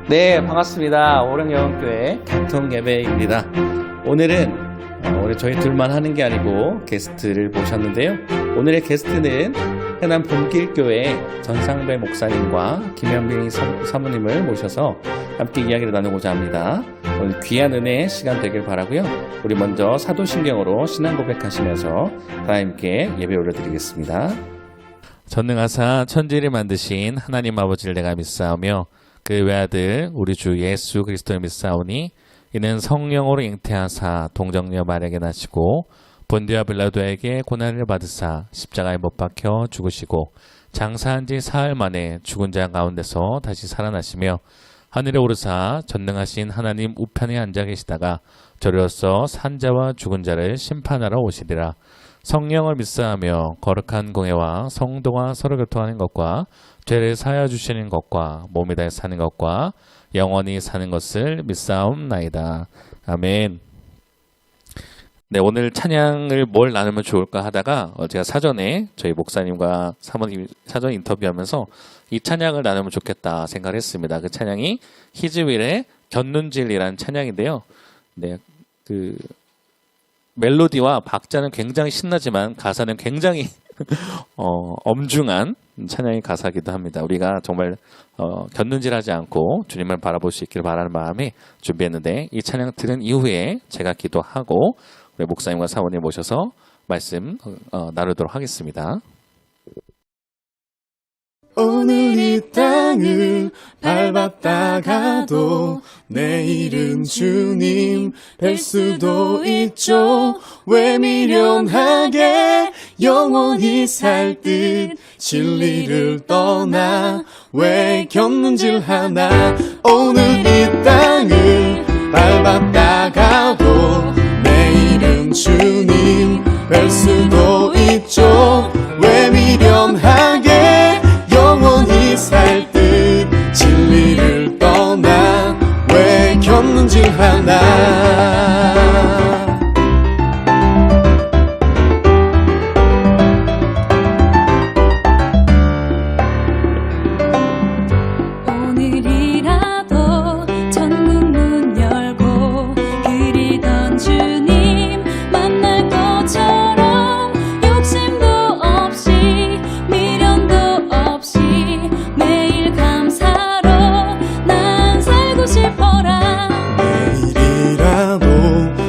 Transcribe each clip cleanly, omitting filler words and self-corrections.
네, 반갑습니다. 오령영교회 교통예배입니다. 오늘은 우리 저희 둘만 하는 게 아니고 게스트를 모셨는데요. 오늘의 게스트는 해남 본길교회 전상배 목사님과 김현빈 사모님을 모셔서 함께 이야기를 나누고자 합니다. 오늘 귀한 은혜의 시간 되길 바라고요. 우리 먼저 사도신경으로 신앙 고백하시면서 하나님께 예배 올려드리겠습니다. 전능하사 천지를 만드신 하나님 아버지를 내가 믿사오며 그 외아들 우리 주 예수 그리스도를 믿사오니 이는 성령으로 잉태하사 동정녀 마리아에게 나시고 본디와 빌라도에게 고난을 받으사 십자가에 못 박혀 죽으시고 장사한 지 사흘 만에 죽은 자 가운데서 다시 살아나시며 하늘에 오르사 전능하신 하나님 우편에 앉아 계시다가 저리로서 산자와 죽은 자를 심판하러 오시리라. 성령을 믿사하며 거룩한 공예와 성도와 서로 교통하는 것과 죄를 사하여 주시는 것과 몸이 다해 사는 것과 영원히 사는 것을 믿사옵나이다. 아멘. 네, 오늘 찬양을 뭘 나누면 좋을까 하다가 제가 사전에 저희 목사님과 사모님 사전 인터뷰하면서 이 찬양을 나누면 좋겠다 생각을 했습니다. 그 찬양이 히즈윌의 견눈질이라는 찬양인데요. 네, 그 멜로디와 박자는 굉장히 신나지만 가사는 굉장히 엄중한 찬양의 가사이기도 합니다. 우리가 정말 견눈질하지 않고 주님을 바라볼 수 있기를 바라는 마음에 준비했는데 이 찬양 들은 이후에 제가 기도하고 우리 목사님과 사모님 모셔서 말씀 나누도록 하겠습니다. 오늘 이 땅을 밟았다가도 내일은 주님 뵐 수도 있죠. 왜 미련하게 영원히 살 듯 진리를 떠나 왜 견눈질 하나. 오늘 이 땅을 밟았다가도 내일은 주님 뵐 수도 있죠. 왜 미련하게 영원히 살 듯 진리를 떠나 왜 견눈질 하나. 오늘이라도 천국 문 열고 그리던 주님 만날 것처럼 욕심도 없이 미련도 없이 매일 감사로 난 살고 싶어라. 내일이라도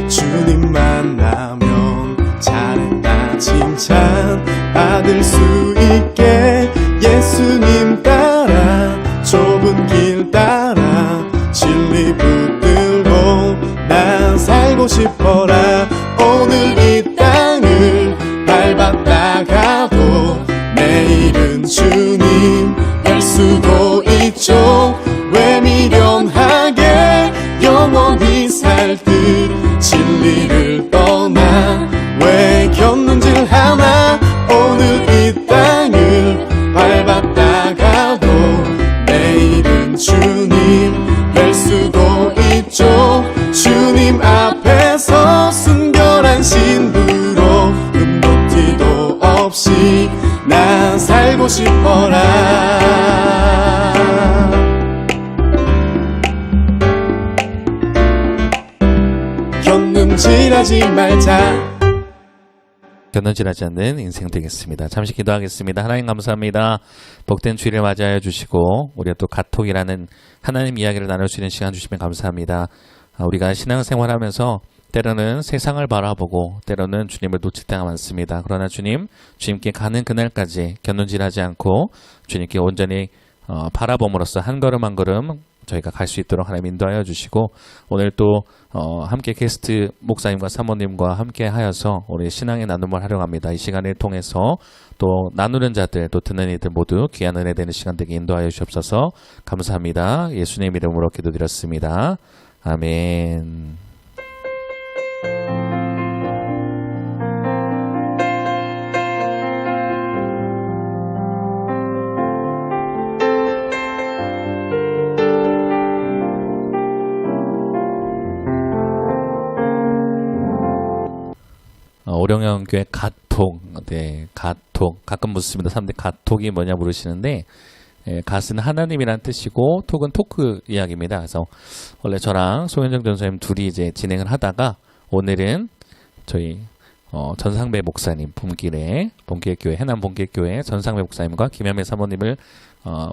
주님 만나면 잘했다 칭찬 받을 수 있게 예수님 따라 좁은 길 따라 진리 붙들고 난 살고 싶어라. 오늘 이 땅을 밟았다가도 내일은 주님 뵐 수도 있죠. 왜 미련하게 영원히 살 듯 진리를 떠나 왜 견눈질 하나. 오늘 이 땅을 밟았다가도 내일은 주님 뵐 수도 있죠. 주님 앞에서 순결한 신부로 흠도 티도 없이 난 살고 싶어라. 견눈질하지 말자. 견눈질하지 않는 인생 되겠습니다. 잠시 기도하겠습니다. 하나님 감사합니다. 복된 주일을 맞이하여 주시고 우리가 또 가톡이라는 하나님 이야기를 나눌 수 있는 시간 주시면 감사합니다. 우리가 신앙생활하면서 때로는 세상을 바라보고 때로는 주님을 놓칠 때가 많습니다. 그러나 주님께 가는 그날까지 견눈질하지 않고 주님께 온전히 바라봄으로써 한 걸음 한 걸음 저희가 갈 수 있도록 하나님 인도하여 주시고 오늘 또 함께 게스트 목사님과 사모님과 함께 하여서 우리 신앙의 나눔을 하려고 합니다. 이 시간을 통해서 또 나누는 자들 또 듣는 이들 모두 귀한 은혜 되는 시간 되게 인도하여 주옵소서. 감사합니다. 예수님 이름으로 기도드렸습니다. 아멘. 오령영교회 가톡, 네, 가톡 가끔 묻습니다. 사람들이 가톡이 뭐냐 물으시는데 갓은 하나님이란 뜻이고 톡은 토크 이야기입니다. 그래서 원래 저랑 송현정 전사님 둘이 이제 진행을 하다가 오늘은 저희 전상배 목사님 본길교회 해남 본길교회 전상배 목사님과 김현미 사모님을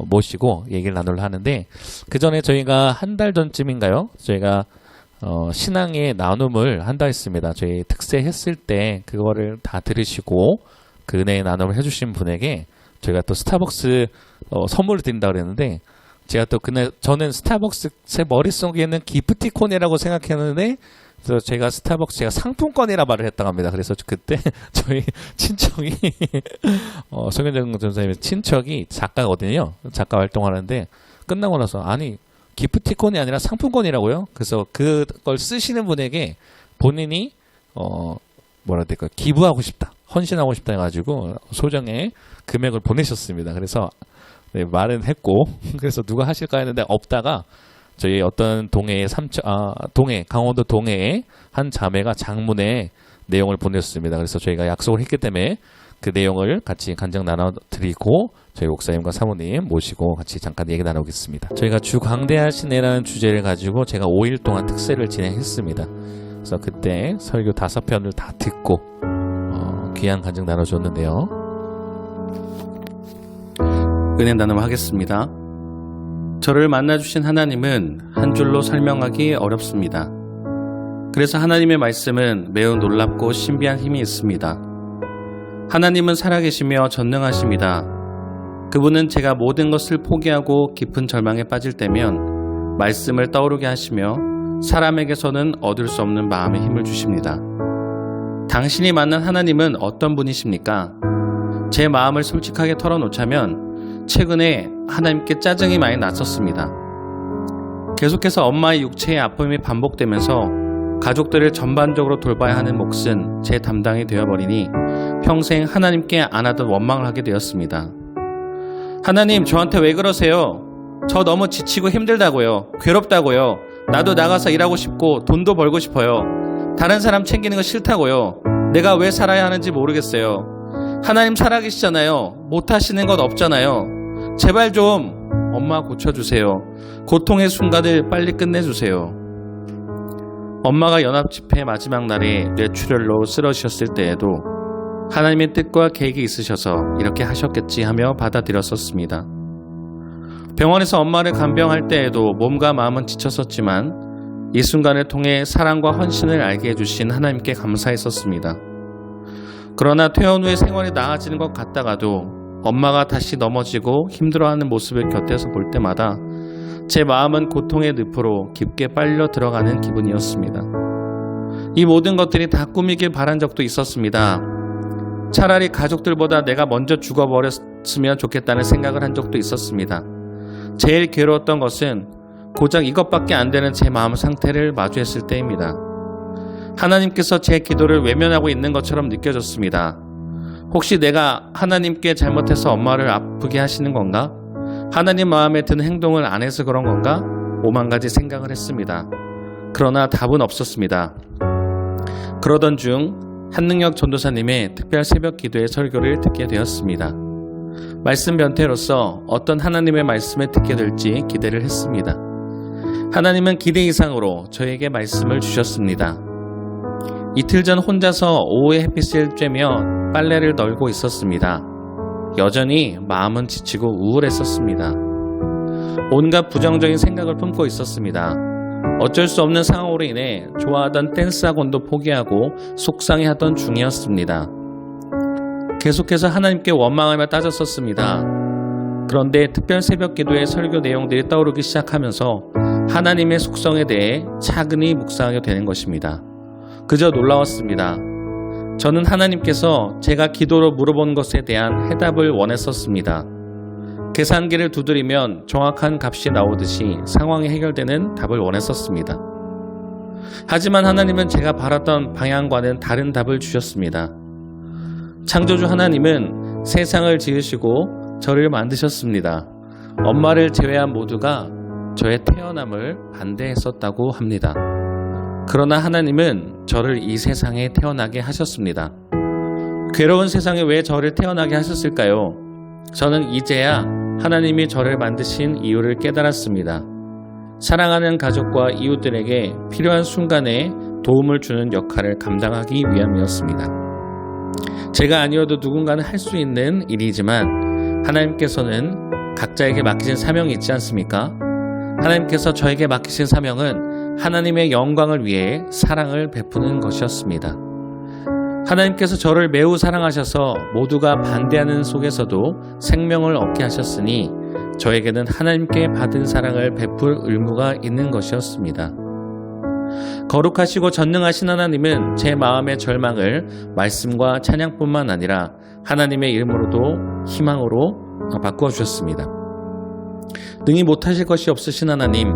모시고 얘기를 나누려 하는데, 그 전에 저희가 한 달 전쯤인가요? 저희가 신앙의 나눔을 한다 했습니다. 저희 특세 했을 때 그거를 다 들으시고 그 은혜의 나눔을 해주신 분에게 저희가 또 스타벅스 선물을 드린다고 그랬는데, 제가 또 그날 저는 스타벅스 제 머릿속에는 기프티콘이라고 생각했는데, 그래서 제가 상품권이라 말을 했다고 합니다. 그래서 그때 저희 친척이 송현정 전사님의 친척이 작가거든요. 작가 활동하는데 끝나고 나서 아니 기프티콘이 아니라 상품권이라고요? 그래서 그걸 쓰시는 분에게 본인이 뭐라 해야 될까, 기부하고 싶다, 헌신하고 싶다 해가지고 소정의 금액을 보내셨습니다. 그래서 네, 말은 했고 그래서 누가 하실까 했는데 없다가 저희 어떤 강원도 동해의 한 자매가 장문의 내용을 보냈습니다. 그래서 저희가 약속을 했기 때문에 그 내용을 같이 간증 나눠드리고 저희 목사님과 사모님 모시고 같이 잠깐 얘기 나누겠습니다. 저희가 주광대하시네라는 주제를 가지고 제가 5일 동안 특세를 진행했습니다. 그래서 그때 설교 5편을 다 듣고 귀한 간증 나눠줬는데요. 은혜 나눔하겠습니다. 저를 만나주신 하나님은 한 줄로 설명하기 어렵습니다. 그래서 하나님의 말씀은 매우 놀랍고 신비한 힘이 있습니다. 하나님은 살아계시며 전능하십니다. 그분은 제가 모든 것을 포기하고 깊은 절망에 빠질 때면 말씀을 떠오르게 하시며 사람에게서는 얻을 수 없는 마음의 힘을 주십니다. 당신이 만난 하나님은 어떤 분이십니까? 제 마음을 솔직하게 털어놓자면 최근에 하나님께 짜증이 많이 났었습니다. 계속해서 엄마의 육체의 아픔이 반복되면서 가족들을 전반적으로 돌봐야 하는 몫은 제 담당이 되어버리니 평생 하나님께 안 하던 원망을 하게 되었습니다. 하나님, 저한테 왜 그러세요? 저 너무 지치고 힘들다고요. 괴롭다고요. 나도 나가서 일하고 싶고 돈도 벌고 싶어요. 다른 사람 챙기는 거 싫다고요. 내가 왜 살아야 하는지 모르겠어요. 하나님 살아계시잖아요. 못하시는 것 없잖아요. 제발 좀 엄마 고쳐주세요. 고통의 순간을 빨리 끝내주세요. 엄마가 연합집회 마지막 날에 뇌출혈로 쓰러지셨을 때에도 하나님의 뜻과 계획이 있으셔서 이렇게 하셨겠지 하며 받아들였었습니다. 병원에서 엄마를 간병할 때에도 몸과 마음은 지쳤었지만 이 순간을 통해 사랑과 헌신을 알게 해주신 하나님께 감사했었습니다. 그러나 퇴원 후에 생활이 나아지는 것 같다가도 엄마가 다시 넘어지고 힘들어하는 모습을 곁에서 볼 때마다 제 마음은 고통의 늪으로 깊게 빨려 들어가는 기분이었습니다. 이 모든 것들이 다 꿈이길 바란 적도 있었습니다. 차라리 가족들보다 내가 먼저 죽어버렸으면 좋겠다는 생각을 한 적도 있었습니다. 제일 괴로웠던 것은 고작 이것밖에 안 되는 제 마음 상태를 마주했을 때입니다. 하나님께서 제 기도를 외면하고 있는 것처럼 느껴졌습니다. 혹시 내가 하나님께 잘못해서 엄마를 아프게 하시는 건가? 하나님 마음에 드는 행동을 안 해서 그런 건가? 오만 가지 생각을 했습니다. 그러나 답은 없었습니다. 그러던 중 한능력 전도사님의 특별 새벽 기도의 설교를 듣게 되었습니다. 말씀 변태로서 어떤 하나님의 말씀을 듣게 될지 기대를 했습니다. 하나님은 기대 이상으로 저에게 말씀을 주셨습니다. 이틀 전 혼자서 오후에 햇빛을 쬐며 빨래를 널고 있었습니다. 여전히 마음은 지치고 우울했었습니다. 온갖 부정적인 생각을 품고 있었습니다. 어쩔 수 없는 상황으로 인해 좋아하던 댄스 학원도 포기하고 속상해하던 중이었습니다. 계속해서 하나님께 원망하며 따졌었습니다. 그런데 특별 새벽 기도의 설교 내용들이 떠오르기 시작하면서 하나님의 속성에 대해 차근히 묵상하게 되는 것입니다. 그저 놀라웠습니다. 저는 하나님께서 제가 기도로 물어본 것에 대한 해답을 원했었습니다. 계산기를 두드리면 정확한 값이 나오듯이 상황이 해결되는 답을 원했었습니다. 하지만 하나님은 제가 바랐던 방향과는 다른 답을 주셨습니다. 창조주 하나님은 세상을 지으시고 저를 만드셨습니다. 엄마를 제외한 모두가 저의 태어남을 반대했었다고 합니다. 그러나 하나님은 저를 이 세상에 태어나게 하셨습니다. 괴로운 세상에 왜 저를 태어나게 하셨을까요? 저는 이제야 하나님이 저를 만드신 이유를 깨달았습니다. 사랑하는 가족과 이웃들에게 필요한 순간에 도움을 주는 역할을 감당하기 위함이었습니다. 제가 아니어도 누군가는 할 수 있는 일이지만 하나님께서는 각자에게 맡기신 사명이 있지 않습니까? 하나님께서 저에게 맡기신 사명은 하나님의 영광을 위해 사랑을 베푸는 것이었습니다. 하나님께서 저를 매우 사랑하셔서 모두가 반대하는 속에서도 생명을 얻게 하셨으니 저에게는 하나님께 받은 사랑을 베풀 의무가 있는 것이었습니다. 거룩하시고 전능하신 하나님은 제 마음의 절망을 말씀과 찬양뿐만 아니라 하나님의 이름으로도 희망으로 바꾸어 주셨습니다. 능히 못하실 것이 없으신 하나님,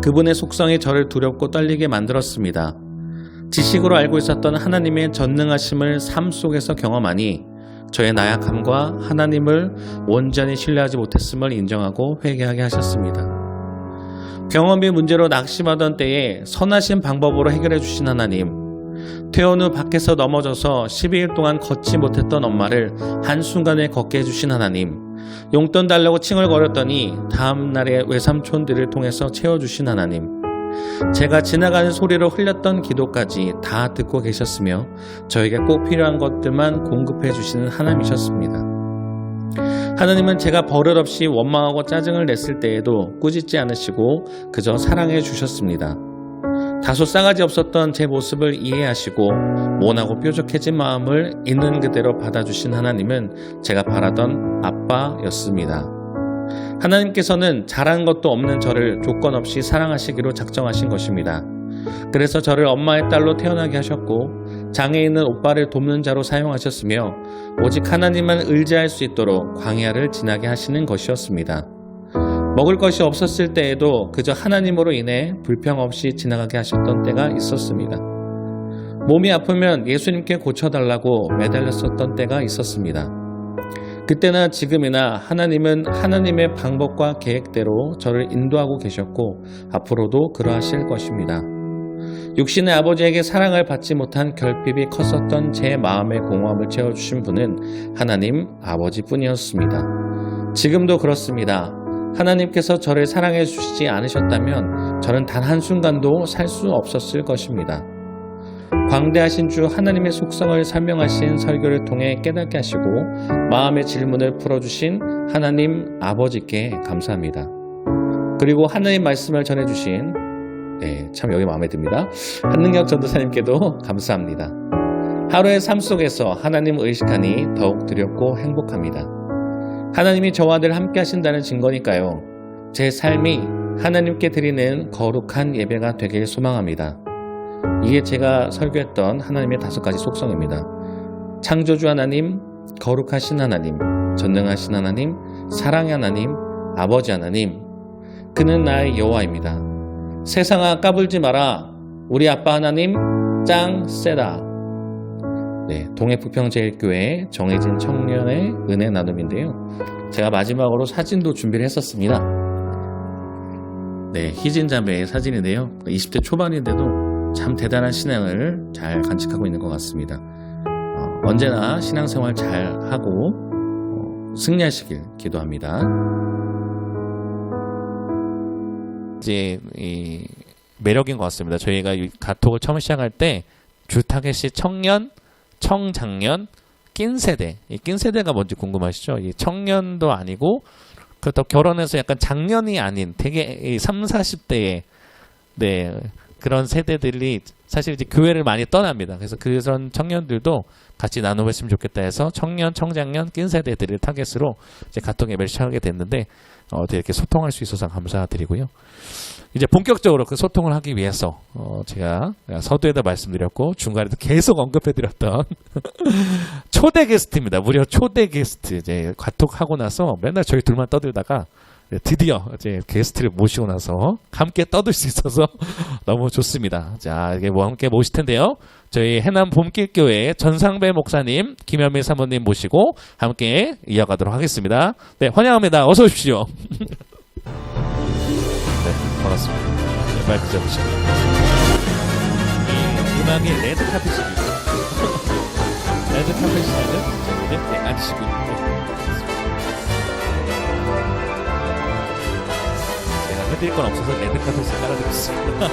그분의 속성이 저를 두렵고 떨리게 만들었습니다. 지식으로 알고 있었던 하나님의 전능하심을 삶 속에서 경험하니 저의 나약함과 하나님을 온전히 신뢰하지 못했음을 인정하고 회개하게 하셨습니다. 경험이 문제로 낙심하던 때에 선하신 방법으로 해결해 주신 하나님, 퇴원 후 밖에서 넘어져서 12일 동안 걷지 못했던 엄마를 한순간에 걷게 해주신 하나님, 용돈 달라고 칭얼거렸더니 다음날에 외삼촌들을 통해서 채워주신 하나님, 제가 지나가는 소리로 흘렸던 기도까지 다 듣고 계셨으며 저에게 꼭 필요한 것들만 공급해 주시는 하나님이셨습니다. 하나님은 제가 버릇없이 원망하고 짜증을 냈을 때에도 꾸짖지 않으시고 그저 사랑해 주셨습니다. 다소 싸가지 없었던 제 모습을 이해하시고 모나고 뾰족해진 마음을 있는 그대로 받아주신 하나님은 제가 바라던 아빠였습니다. 하나님께서는 잘한 것도 없는 저를 조건 없이 사랑하시기로 작정하신 것입니다. 그래서 저를 엄마의 딸로 태어나게 하셨고 장애 있는 오빠를 돕는 자로 사용하셨으며 오직 하나님만 의지할 수 있도록 광야를 지나게 하시는 것이었습니다. 먹을 것이 없었을 때에도 그저 하나님으로 인해 불평 없이 지나가게 하셨던 때가 있었습니다. 몸이 아프면 예수님께 고쳐달라고 매달렸었던 때가 있었습니다. 그때나 지금이나 하나님은 하나님의 방법과 계획대로 저를 인도하고 계셨고 앞으로도 그러하실 것입니다. 육신의 아버지에게 사랑을 받지 못한 결핍이 컸었던 제 마음의 공허함을 채워주신 분은 하나님 아버지뿐이었습니다. 지금도 그렇습니다. 하나님께서 저를 사랑해 주시지 않으셨다면 저는 단 한순간도 살 수 없었을 것입니다. 광대하신 주 하나님의 속성을 설명하신 설교를 통해 깨닫게 하시고 마음의 질문을 풀어주신 하나님 아버지께 감사합니다. 그리고 하나님 말씀을 전해주신 참 여기 마음에 듭니다. 한능력 전도사님께도 감사합니다. 하루의 삶 속에서 하나님을 의식하니 더욱 두렵고 행복합니다. 하나님이 저와 늘 함께 하신다는 증거니까요. 제 삶이 하나님께 드리는 거룩한 예배가 되길 소망합니다. 이게 제가 설교했던 하나님의 5가지 속성입니다. 창조주 하나님, 거룩하신 하나님, 전능하신 하나님, 사랑의 하나님, 아버지 하나님, 그는 나의 여호와입니다. 세상아 까불지 마라. 우리 아빠 하나님 짱 세다. 동해북평제일교회 정혜진 청년의 은혜 나눔인데요. 제가 마지막으로 사진도 준비를 했었습니다. 희진 자매의 사진인데요. 20대 초반인데도 참 대단한 신앙을 잘 간직하고 있는 것 같습니다. 언제나 신앙생활 잘 하고 승리하시길 기도합니다. 이제 이 매력인 것 같습니다. 저희가 이 가톡을 처음 시작할 때 줄타겟이 청년, 청장년, 낀 세대. 이 낀 세대가 뭔지 궁금하시죠? 이 청년도 아니고 그렇다고 결혼해서 약간 장년이 아닌 되게 30, 40대의 그런 세대들이 사실 이제 교회를 많이 떠납니다. 그래서 그런 청년들도 같이 나눠봤으면 좋겠다 해서 청년, 청장년, 낀 세대들을 타겟으로 이제 가톡 예배를 시작하게 됐는데 이렇게 소통할 수 있어서 감사드리고요. 이제 본격적으로 그 소통을 하기 위해서 제가 서두에도 말씀드렸고 중간에도 계속 언급해드렸던 초대 게스트입니다. 무려 초대 게스트. 이제 가톡하고 나서 맨날 저희 둘만 떠들다가 드디어 이제 게스트를 모시고 나서 함께 떠들 수 있어서 너무 좋습니다. 자, 이게 함께 모실 텐데요. 저희 해남 봄길교회 전상배 목사님, 김현미 사모님 모시고 함께 이어가도록 하겠습니다. 환영합니다. 어서 오십시오. 반갑습니다. 마이크 잡으시고. 음악이 레드카펫입니다. 레드카펫이라는 앉으시고 있는 것 같습니다. 해드릴 건 없어서 레드카펫을 깔아드렸습니다.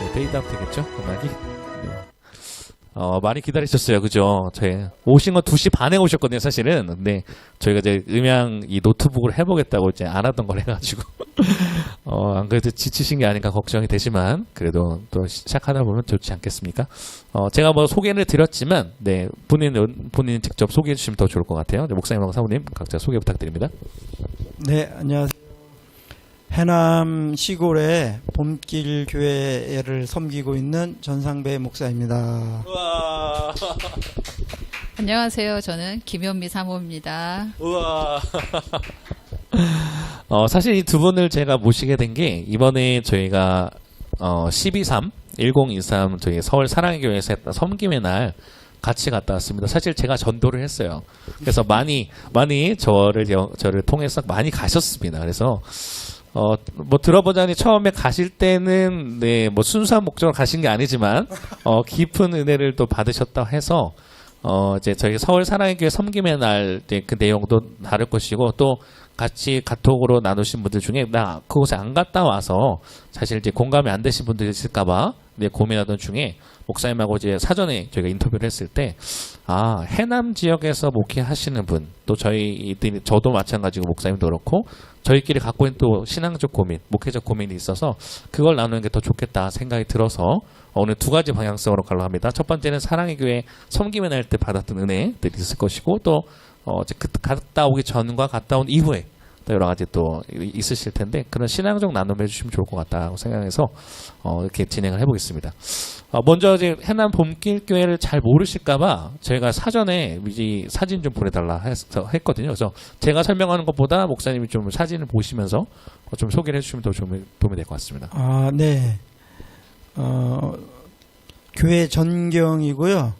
네, 페이드아웃 되겠죠? 음악이? 네. 많이 기다리셨어요. 그죠? 저희 오신 건 2시 반에 오셨거든요, 사실은. 근데 저희가 이제 음향 이 노트북을 해보겠다고 이제 안 하던 걸 해가지고. 안 그래도 지치신 게 아닌가 걱정이 되지만, 그래도 또 시작하다 보면 좋지 않겠습니까? 제가 뭐 소개를 드렸지만, 네, 본인 직접 소개해 주시면 더 좋을 것 같아요. 네, 목사님하고 사모님 각자 소개 부탁드립니다. 네, 안녕하세요. 해남 시골의 봄길 교회를 섬기고 있는 전상배 목사입니다. 우와. 안녕하세요. 저는 김현미 사모입니다. 우와. 사실 이 두 분을 제가 모시게 된 게 이번에 저희가 1023 저희 서울 사랑의 교회에서 했던 섬김의 날 같이 갔다 왔습니다. 사실 제가 전도를 했어요. 그래서 많이 저를 통해서 많이 가셨습니다. 그래서 뭐 들어보자니 처음에 가실 때는 네, 뭐 순수한 목적으로 가신 게 아니지만 깊은 은혜를 또 받으셨다 해서 이제 저희 서울 사랑의 교회 섬김의 날 그 내용도 다를 것이고 또 같이 카톡으로 나누신 분들 중에 나 그곳에 안 갔다 와서 사실 이제 공감이 안 되신 분들이 있을까봐 네, 고민하던 중에 목사님하고 이제 사전에 저희가 인터뷰를 했을 때 해남 지역에서 목회하시는 분 또 저도 마찬가지고 목사님도 그렇고 저희끼리 갖고 있는 또 신앙적 고민, 목회적 고민이 있어서 그걸 나누는 게 더 좋겠다 생각이 들어서 오늘 2가지 방향성으로 가려고 합니다. 첫 번째는 사랑의 교회 섬김의 날 때 받았던 은혜들이 있을 것이고 또 이제 갔다 오기 전과 갔다 온 이후에 또 여러 가지 또 있으실 텐데 그런 신앙적 나눔을 해주시면 좋을 것 같다고 생각해서 이렇게 진행을 해보겠습니다. 먼저 이제 해남 봄길 교회를 잘 모르실까봐 저희가 사전에 이 사진 좀 보내달라 했거든요. 그래서 제가 설명하는 것보다 목사님이 좀 사진을 보시면서 좀 소개를 해주시면 더 도움이 될 것 같습니다. 네. 교회 전경이고요.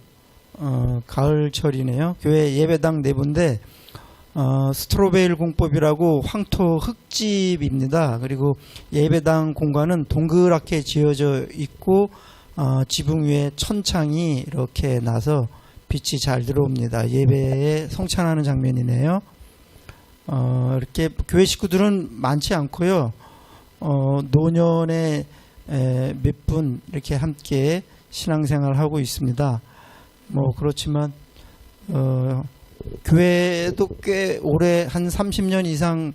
가을철이네요. 교회 예배당 내부인데 스트로베일 공법이라고 황토 흙집입니다. 그리고 예배당 공간은 동그랗게 지어져 있고 지붕 위에 천창이 이렇게 나서 빛이 잘 들어옵니다. 예배에 성찬하는 장면이네요. 이렇게 교회 식구들은 많지 않고요. 노년에 몇 분 이렇게 함께 신앙생활을 하고 있습니다. 뭐 그렇지만 교회도 꽤 오래 한 30년 이상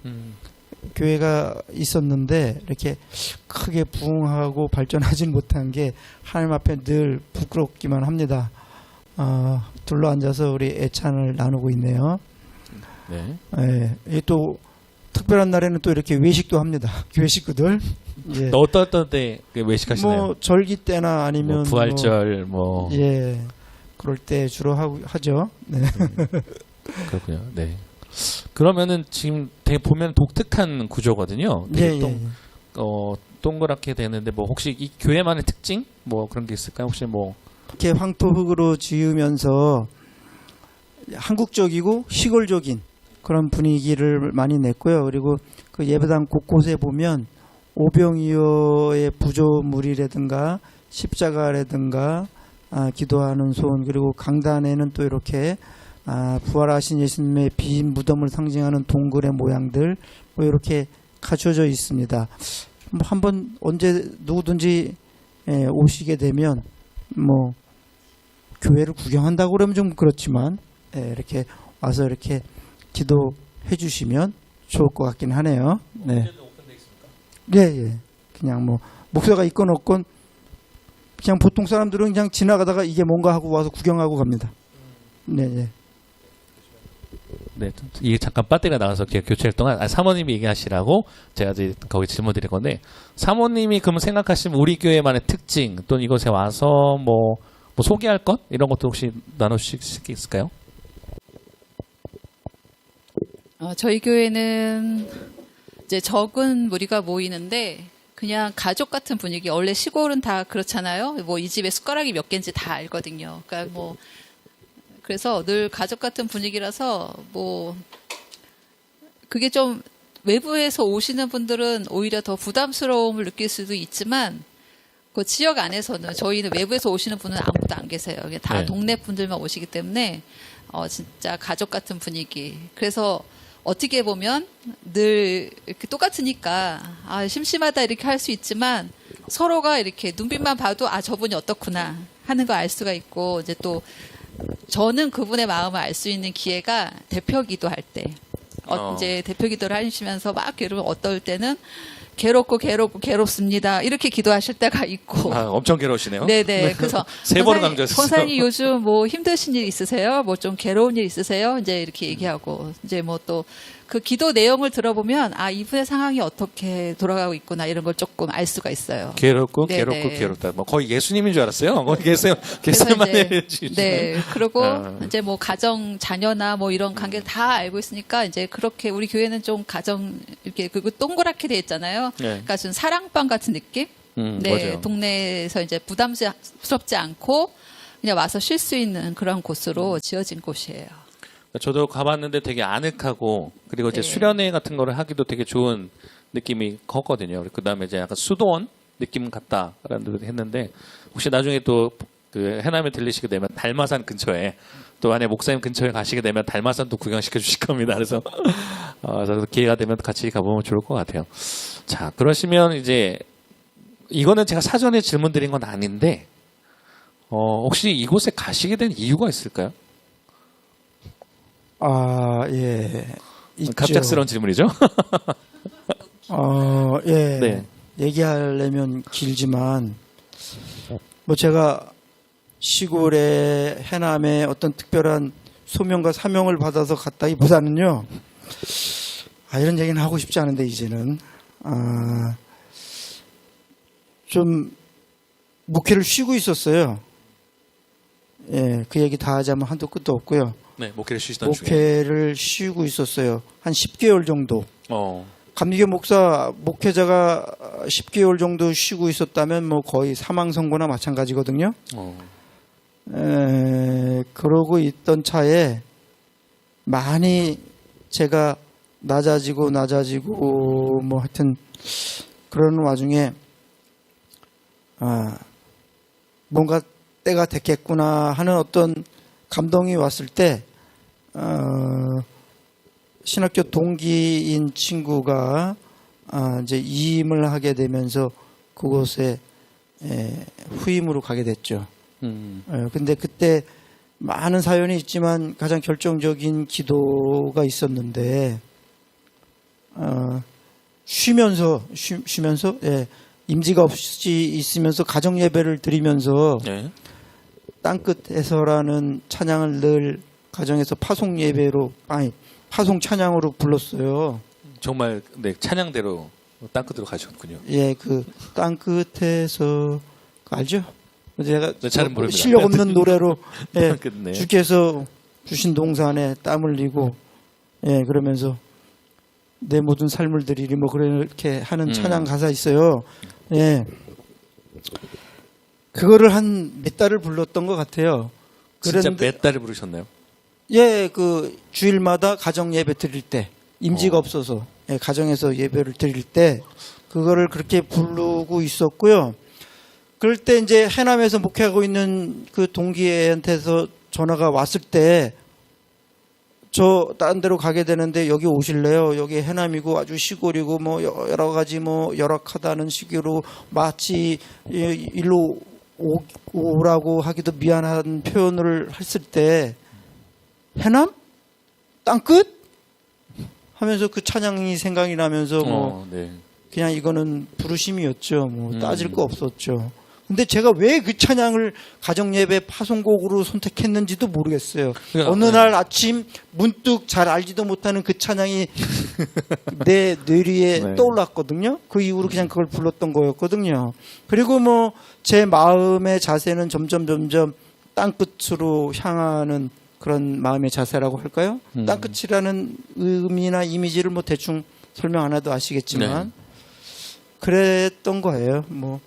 교회가 있었는데 이렇게 크게 부흥하고 발전하지는 못한 게 하나님 앞에 늘 부끄럽기만 합니다. 둘러 앉아서 우리 애찬을 나누고 있네요. 네. 예, 또 특별한 날에는 또 이렇게 외식도 합니다. 교회 식구들. 예. 또 어떤 때 외식하시나요? 뭐 절기 때나 아니면 뭐 부활절 뭐 예. 그럴 때 주로 하죠. 네. 그렇군요. 네. 그러면은 지금 되게 보면 독특한 구조거든요. 되게 동그랗게 되는데 뭐 혹시 이 교회만의 특징 뭐 그런 게 있을까요? 혹시 뭐 이렇게 황토흙으로 지으면서 한국적이고 시골적인 그런 분위기를 많이 냈고요. 그리고 그 예배당 곳곳에 보면 오병이어의 부조물이라든가 십자가라든가 기도하는 손 그리고 강단에는 또 이렇게 부활하신 예수님의 빈 무덤을 상징하는 동굴의 모양들 뭐 이렇게 갖춰져 있습니다. 한번 언제 누구든지 오시게 되면 뭐 교회를 구경한다고 그러면 좀 그렇지만 이렇게 와서 이렇게 기도해 주시면 좋을 것 같긴 하네요. 네. 예. 그냥 뭐 목사가 있건 없건 그냥 보통 사람들은 그냥 지나가다가 이게 뭔가 하고 와서 구경하고 갑니다. 네. 네, 이게 잠깐 배터리가 나가서 교체할 동안 사모님이 얘기하시라고 제가 이제 거기 질문 드릴 건데 사모님이 그러면 생각하시면 우리 교회만의 특징 또는 이곳에 와서 뭐 소개할 것 이런 것도 혹시 나눠주실 수 있을까요? 저희 교회는 이제 적은 무리가 모이는데 그냥 가족 같은 분위기. 원래 시골은 다 그렇잖아요. 뭐 이 집에 숟가락이 몇 개인지 다 알거든요. 그러니까 뭐 그래서 늘 가족 같은 분위기라서 뭐 그게 좀 외부에서 오시는 분들은 오히려 더 부담스러움을 느낄 수도 있지만 그 지역 안에서는 저희는 외부에서 오시는 분은 아무도 안 계세요. 다 네. 동네 분들만 오시기 때문에 진짜 가족 같은 분위기. 그래서 어떻게 보면 늘 이렇게 똑같으니까 심심하다 이렇게 할 수 있지만 서로가 이렇게 눈빛만 봐도 저분이 어떻구나 하는 거 알 수가 있고 이제 또 저는 그분의 마음을 알 수 있는 기회가 대표 기도할 때 이제 대표 기도를 하시면서 막 괴로우면 어떨 때는 괴롭습니다. 이렇게 기도하실 때가 있고. 엄청 괴로우시네요. 네네. 그래서 세 번을 강조했어요. 권사님 요즘 뭐 힘드신 일 있으세요? 뭐 좀 괴로운 일 있으세요? 이제 이렇게 얘기하고 이제 뭐 또 그 기도 내용을 들어보면 이분의 상황이 어떻게 돌아가고 있구나 이런 걸 조금 알 수가 있어요. 괴롭고 네네. 괴롭다. 뭐 거의 예수님인 줄 알았어요. 거의 그래서 예수님만 이제, 해주시는. 네. 그리고 아. 이제 뭐 가정 자녀나 뭐 이런 관계를 다 알고 있으니까 이제 그렇게 우리 교회는 좀 가정 이렇게 그리고 동그랗게 돼 있잖아요. 네. 그러니까 좀 사랑방 같은 느낌. 네. 맞아요. 동네에서 이제 부담스럽지 않고 그냥 와서 쉴 수 있는 그런 곳으로 지어진 곳이에요. 저도 가봤는데 되게 아늑하고 그리고 이제 네. 수련회 같은 거를 하기도 되게 좋은 느낌이 컸거든요. 그 다음에 이제 약간 수도원 느낌 같다라는 데 했는데 혹시 나중에 또 그 해남에 들리시게 되면 달마산 근처에 또 안에 목사님 근처에 가시게 되면 달마산도 구경시켜 주실 겁니다. 그래서 그래서 기회가 되면 같이 가보면 좋을 것 같아요. 자, 그러시면 이제 이거는 제가 사전에 질문 드린 건 아닌데 혹시 이곳에 가시게 된 이유가 있을까요? 예. 있죠. 갑작스러운 질문이죠. 예. 네. 얘기하려면 길지만 뭐 제가 시골의 해남에 어떤 특별한 소명과 사명을 받아서 갔다기보다는요. 이런 얘기는 하고 싶지 않은데 이제는 좀 목회를 쉬고 있었어요. 예, 그 얘기 다 하자면 한도 끝도 없고요. 네, 목회를 쉬시던 중에. 목회를 쉬고 있었어요. 한 10개월 정도. 어. 감리교 목회자가 10개월 정도 쉬고 있었다면 뭐 거의 사망 선고나 마찬가지거든요. 그러고 있던 차에 많이 제가 낮아지고 뭐 하여튼 그런 와중에 뭔가 때가 됐겠구나 하는 어떤 감동이 왔을 때 신학교 동기인 친구가 이제 이임을 하게 되면서 그곳에 후임으로 가게 됐죠. 근데 그때 많은 사연이 있지만 가장 결정적인 기도가 있었는데 쉬면서 임지가 없이 있으면서 가정 예배를 드리면서 네. 땅끝에서라는 찬양을 늘 가정에서 파송 예배로 파송 찬양으로 불렀어요. 정말 네, 찬양대로 땅끝으로 가셨군요. 예, 그 땅끝에서 알죠? 제가 네, 잘은 모릅니다. 실력 없는 노래로 네. 주께서 주신 동산에 땀 흘리고 그러면서 내 모든 삶을 드리리 뭐 그렇게 하는 찬양 가사 있어요. 예. 그거를 한 몇 달을 불렀던 것 같아요. 진짜 몇 달을 부르셨나요? 예, 그 주일마다 가정 예배 드릴 때 임지가 없어서 가정에서 예배를 드릴 때 그거를 그렇게 부르고 있었고요. 그럴 때 이제 해남에서 목회하고 있는 그 동기한테서 전화가 왔을 때 저 다른 데로 가게 되는데 여기 오실래요? 여기 해남이고 아주 시골이고 뭐 여러 가지 뭐 열악하다는 식으로 마치 일로 오라고 하기도 미안한 표현을 했을 때 해남? 땅끝? 하면서 그 찬양이 생각이 나면서 뭐 네. 그냥 이거는 부르심이었죠. 뭐 따질 거 없었죠. 근데 제가 왜 그 찬양을 가정예배 파송곡으로 선택했는지도 모르겠어요. 그러니까, 어느 날 아침 문득 잘 알지도 못하는 그 찬양이 내 뇌리에 네. 떠올랐거든요. 그 이후로 그냥 그걸 불렀던 거였거든요. 그리고 뭐 제 마음의 자세는 점점 땅끝으로 향하는 그런 마음의 자세라고 할까요? 땅끝이라는 의미나 이미지를 뭐 대충 설명 안 해도 아시겠지만 그랬던 거예요. 뭐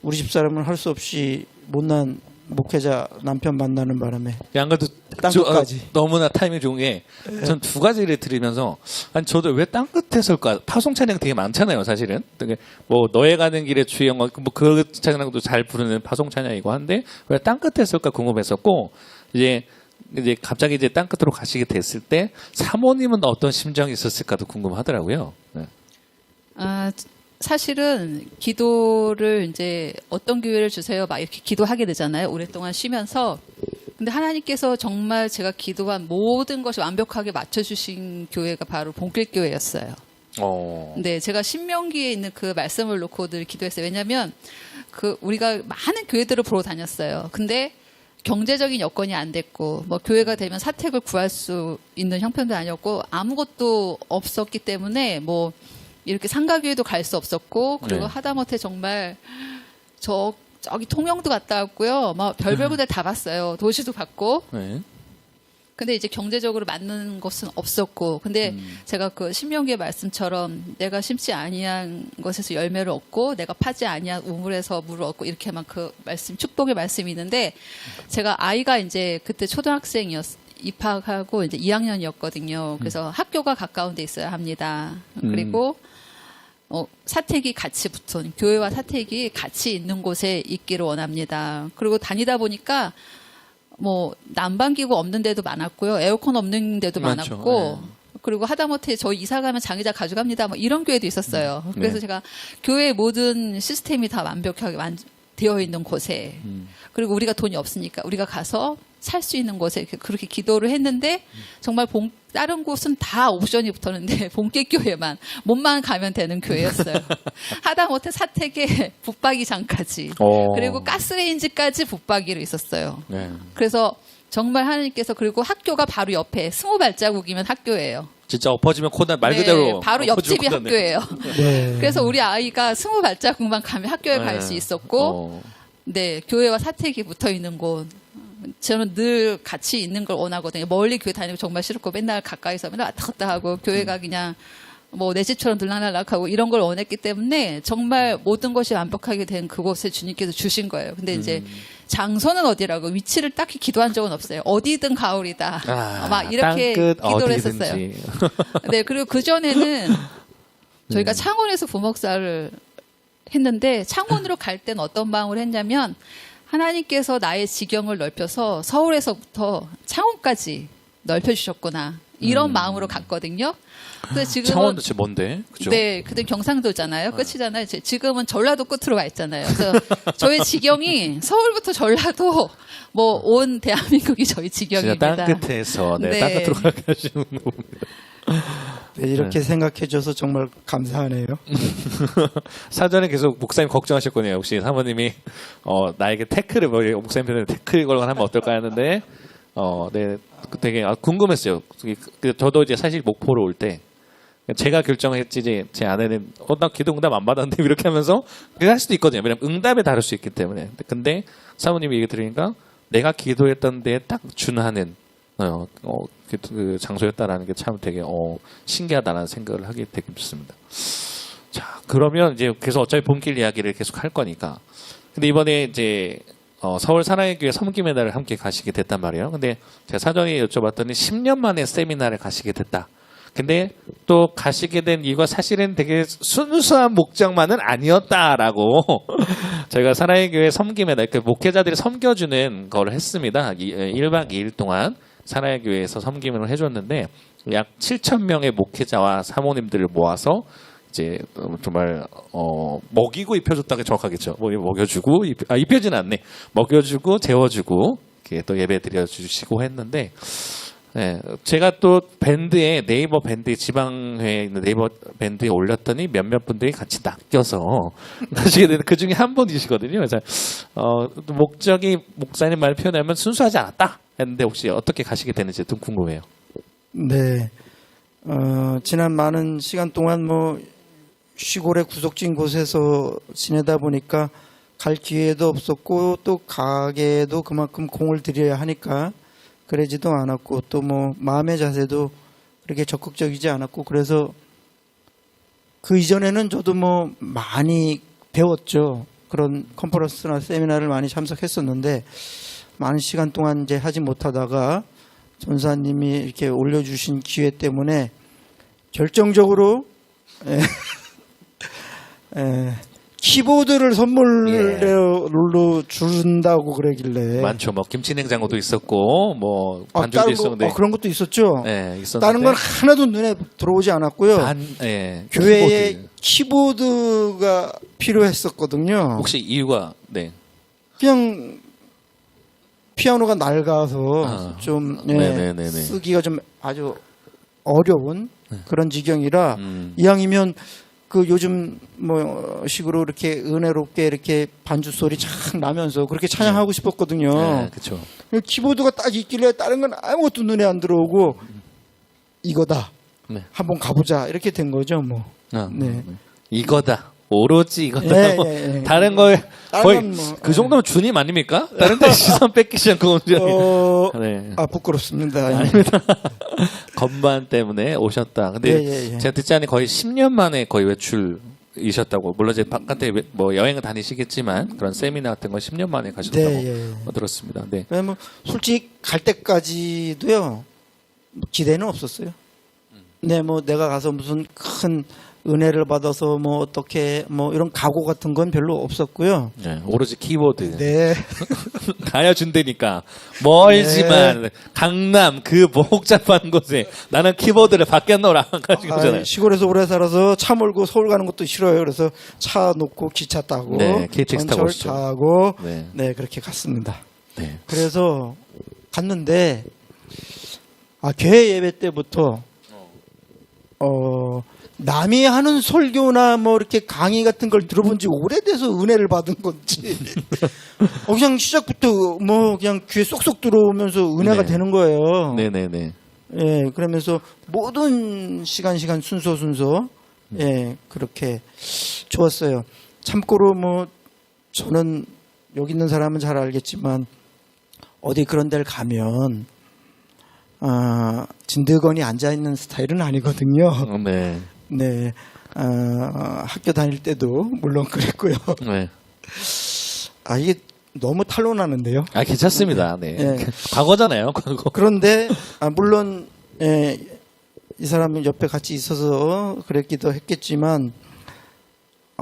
우리 집사람은 할 수 없이 못난 목회자 남편 만나는 바람에 안 그래도 땅끝까지. 너무나 타이밍 좋은 게 전 두 가지를 들으면서 아니 저도 왜 땅끝에 설까? 파송 찬양 되게 많잖아요, 사실은. 되게 뭐 너에 가는 길에 주영 뭐그 찬양도 잘 부르는 파송 찬양이고 한데 왜 땅끝에 설까 궁금했었고 이제 이제 갑자기 이제 땅 끝으로 가시게 됐을 때 사모님은 어떤 심정이 있었을까도 궁금하더라고요. 네. 사실은 기도를 이제 어떤 기회를 주세요 막 이렇게 기도하게 되잖아요. 오랫동안 쉬면서. 근데 하나님께서 정말 제가 기도한 모든 것이 완벽하게 맞춰주신 교회가 바로 본길교회였어요. 네, 제가 신명기에 있는 그 말씀을 놓고 늘 기도했어요. 왜냐하면 우리가 많은 교회들을 보러 다녔어요. 근데 경제적인 여건이 안 됐고, 뭐 교회가 되면 사택을 구할 수 있는 형편도 아니었고, 아무것도 없었기 때문에 뭐 이렇게 상가교회도 갈 수 없었고, 그리고 네. 하다못해 정말 저기 통영도 갔다 왔고요. 막 별별 군데 다 봤어요. 도시도 봤고. 네. 근데 이제 경제적으로 맞는 것은 없었고, 근데 제가 그 신명기의 말씀처럼 내가 심지 아니한 것에서 열매를 얻고 내가 파지 아니한 우물에서 물을 얻고 이렇게만 그 말씀 축복의 말씀이 있는데, 제가 아이가 이제 그때 입학하고 이제 2학년이었거든요. 그래서 학교가 가까운 데 있어야 합니다. 그리고 사택이 같이 붙은, 교회와 사택이 같이 있는 곳에 있기를 원합니다. 그리고 다니다 보니까 뭐 난방기구 없는 데도 많았고요. 에어컨 없는 데도 많죠. 많았고, 네. 그리고 하다못해 저 이사 가면 장의자 가져갑니다. 뭐 이런 교회도 있었어요. 그래서 네. 제가 교회의 모든 시스템이 다 완벽하게 되어 있는 곳에, 그리고 우리가 돈이 없으니까 우리가 가서 살 수 있는 곳에 그렇게 기도를 했는데, 정말 다른 곳은 다 옵션이 붙었는데 본길교회만 몸만 가면 되는 교회였어요. 하다못해 사택에 붙박이장까지, 그리고 가스레인지까지 붙박이로 있었어요. 네. 그래서 정말 하나님께서, 그리고 학교가 바로 옆에 20발자국이면 학교예요. 진짜 엎어지면 코난 말 네, 그대로 바로 엎어지면 옆집이 코난네. 학교예요. 네. 그래서 우리 아이가 20발자국만 가면 학교에 갈 수 있었고, 네, 교회와 사택이 붙어 있는 곳. 저는 늘 같이 있는 걸 원하거든요. 멀리 교회 다니고 정말 싫고, 맨날 가까이서 맨날 왔다 갔다 하고, 교회가 그냥 뭐 내 집처럼 들락날락하고 이런 걸 원했기 때문에 정말 모든 것이 완벽하게 된 그곳에 주님께서 주신 거예요. 근데 이제 장소는 어디라고 위치를 딱히 기도한 적은 없어요. 어디든 가오리다. 막 이렇게 땅끝 기도를 어디든지. 했었어요. 네, 그리고 그전에는 저희가 창원에서 부목사를 했는데, 창원으로 갈 때는 어떤 마음을 했냐면, 하나님께서 나의 지경을 넓혀서 서울에서부터 창원까지 넓혀주셨구나, 이런 마음으로 갔거든요. 근데 지금은 창원도 진짜 먼데, 그죠? 네, 그때 경상도잖아요. 끝이잖아요. 지금은 전라도 끝으로 와 있잖아요. 그래서 저희 지경이 서울부터 전라도 뭐 온 대한민국이 저희 진짜 지경입니다. 땅 끝에서 네. 땅 끝으로 가게 하시는 겁니다. 네, 이렇게 생각해줘서 정말 감사하네요. 사전에 계속 목사님 걱정하셨거든요. 혹시 사모님이 나에게 태클을, 목사님 편에 태클 걸거나 하면 어떨까 했는데, 네, 되게 궁금했어요. 저도 이제 사실 목포로 올 때 제가 결정했지, 이제 제 아내는 나 기도 응답 안 받았는데 이렇게 하면서 그렇게 할 수도 있거든요. 왜냐면 응답에 다를 수 있기 때문에. 근데 사모님이 얘기 들으니까 내가 기도했던 데에 딱 준하는 그 장소였다라는 게 참 되게 신기하다라는 생각을 하게 되겠습니다. 자, 그러면 이제 계속 어차피 본길 이야기를 계속 할 거니까. 근데 이번에 이제 서울 사랑의 교회 섬김의 날을 함께 가시게 됐단 말이에요. 근데 제가 사전에 여쭤봤더니 10년 만에 세미나를 가시게 됐다. 근데 또 가시게 된 이유가 사실은 되게 순수한 목적만은 아니었다라고 저희가 사랑의 교회 섬김의 날, 그 목회자들이 섬겨주는 걸 했습니다. 1박 2일 동안 사랑의 교회에서 섬김을 해줬는데, 약 7,000명의 목회자와 사모님들을 모아서 이제 정말 먹이고 입혀줬다는 게 정확하겠죠. 먹여주고 입혀지는 않네. 먹여주고 재워주고 이렇게 또 예배 드려주시고 했는데, 네, 제가 또 밴드에 네이버 밴드 지방회에 있는 네이버 밴드에 올렸더니 몇몇 분들이 같이 낚여서 가시게 되는 그 중에 한 분이시거든요. 그래서 목적이 목사님 말 표현하면 순수하지 않았다 했는데, 혹시 어떻게 가시게 되는지 좀 궁금해요. 네. 지난 많은 시간 동안 뭐 시골의 구석진 곳에서 지내다 보니까 갈 기회도 없었고, 또 가게도 그만큼 공을 들여야 하니까 그러지도 않았고, 또 뭐 마음의 자세도 그렇게 적극적이지 않았고, 그래서 그 이전에는 저도 뭐 많이 배웠죠. 그런 컨퍼런스나 세미나를 많이 참석했었는데, 많은 시간 동안 이제 하지 못하다가 전사님이 이렇게 올려주신 기회 때문에 결정적으로 키보드를 선물로 준다고 그러길래. 많죠. 뭐 김치냉장고도 있었고 뭐 반죽도 다른 있었는데. 그런 것도 있었죠. 네, 있었는데. 다른 건 하나도 눈에 들어오지 않았고요. 예, 교회에 키보드. 키보드가 필요했었거든요. 혹시 이유가 네. 그냥 피아노가 낡아서 아, 좀 네네네네. 쓰기가 좀 아주 어려운 그런 지경이라 음. 이왕이면 그 요즘 뭐 식으로 이렇게 은혜롭게 이렇게 반주 소리 착 나면서 그렇게 찬양하고 싶었거든요. 네, 그렇죠. 키보드가 딱 있길래 다른 건 아무것도 눈에 안 들어오고 이거다. 네. 한번 가보자 이렇게 된 거죠, 뭐. 아, 네. 이거다. 오로지 이거다. 예, 뭐 예, 예. 다른 걸 거의 다른 건 뭐, 그 정도면 주님 아닙니까? 다른 데 시선 뺏기지 않고 온전히. 네. 부끄럽습니다. 건반 때문에 오셨다. 근데 예. 제가 듣지 않니 거의 10년 만에 거의 외출이셨다고. 물론 이제 바깥에 뭐 여행을 다니시겠지만 그런 세미나 같은 건 10년 만에 가셨다고 들었습니다. 네. 뭐 솔직히 갈 때까지도요 기대는 없었어요. 네, 뭐 내가 가서 무슨 큰 은혜를 받아서 뭐 어떻게 뭐 이런 각오 같은 건 별로 없었고요. 네, 오로지 키보드. 네, 가야 준다니까. 멀지만 강남 그 복잡한 곳에 나는 키보드를 밖에 놓으라 가지고 오잖아요. 시골에서 오래 살아서 차 몰고 서울 가는 것도 싫어요. 그래서 차 놓고 기차 타고 네, KTX 타고 전철 오시죠. 타고 네. 네 그렇게 갔습니다. 네. 그래서 갔는데 교회 예배 때부터 남이 하는 설교나 뭐 이렇게 강의 같은 걸 들어본 지 오래돼서 은혜를 받은 건지 그냥 시작부터 뭐 그냥 귀에 쏙쏙 들어오면서 은혜가 네. 되는 거예요. 네네네. 예, 그러면서 모든 시간 순서 예, 그렇게 좋았어요. 참고로 뭐 저는 여기 있는 사람은 잘 알겠지만 어디 그런 데를 가면 진드건이 앉아 있는 스타일은 아니거든요. 네. 네, 학교 다닐 때도 물론 그랬고요. 네. 이게 너무 탄로나는데요. 괜찮습니다. 네. 네. 과거잖아요. 과거. 그런데 물론 이 사람은 옆에 같이 있어서 그랬기도 했겠지만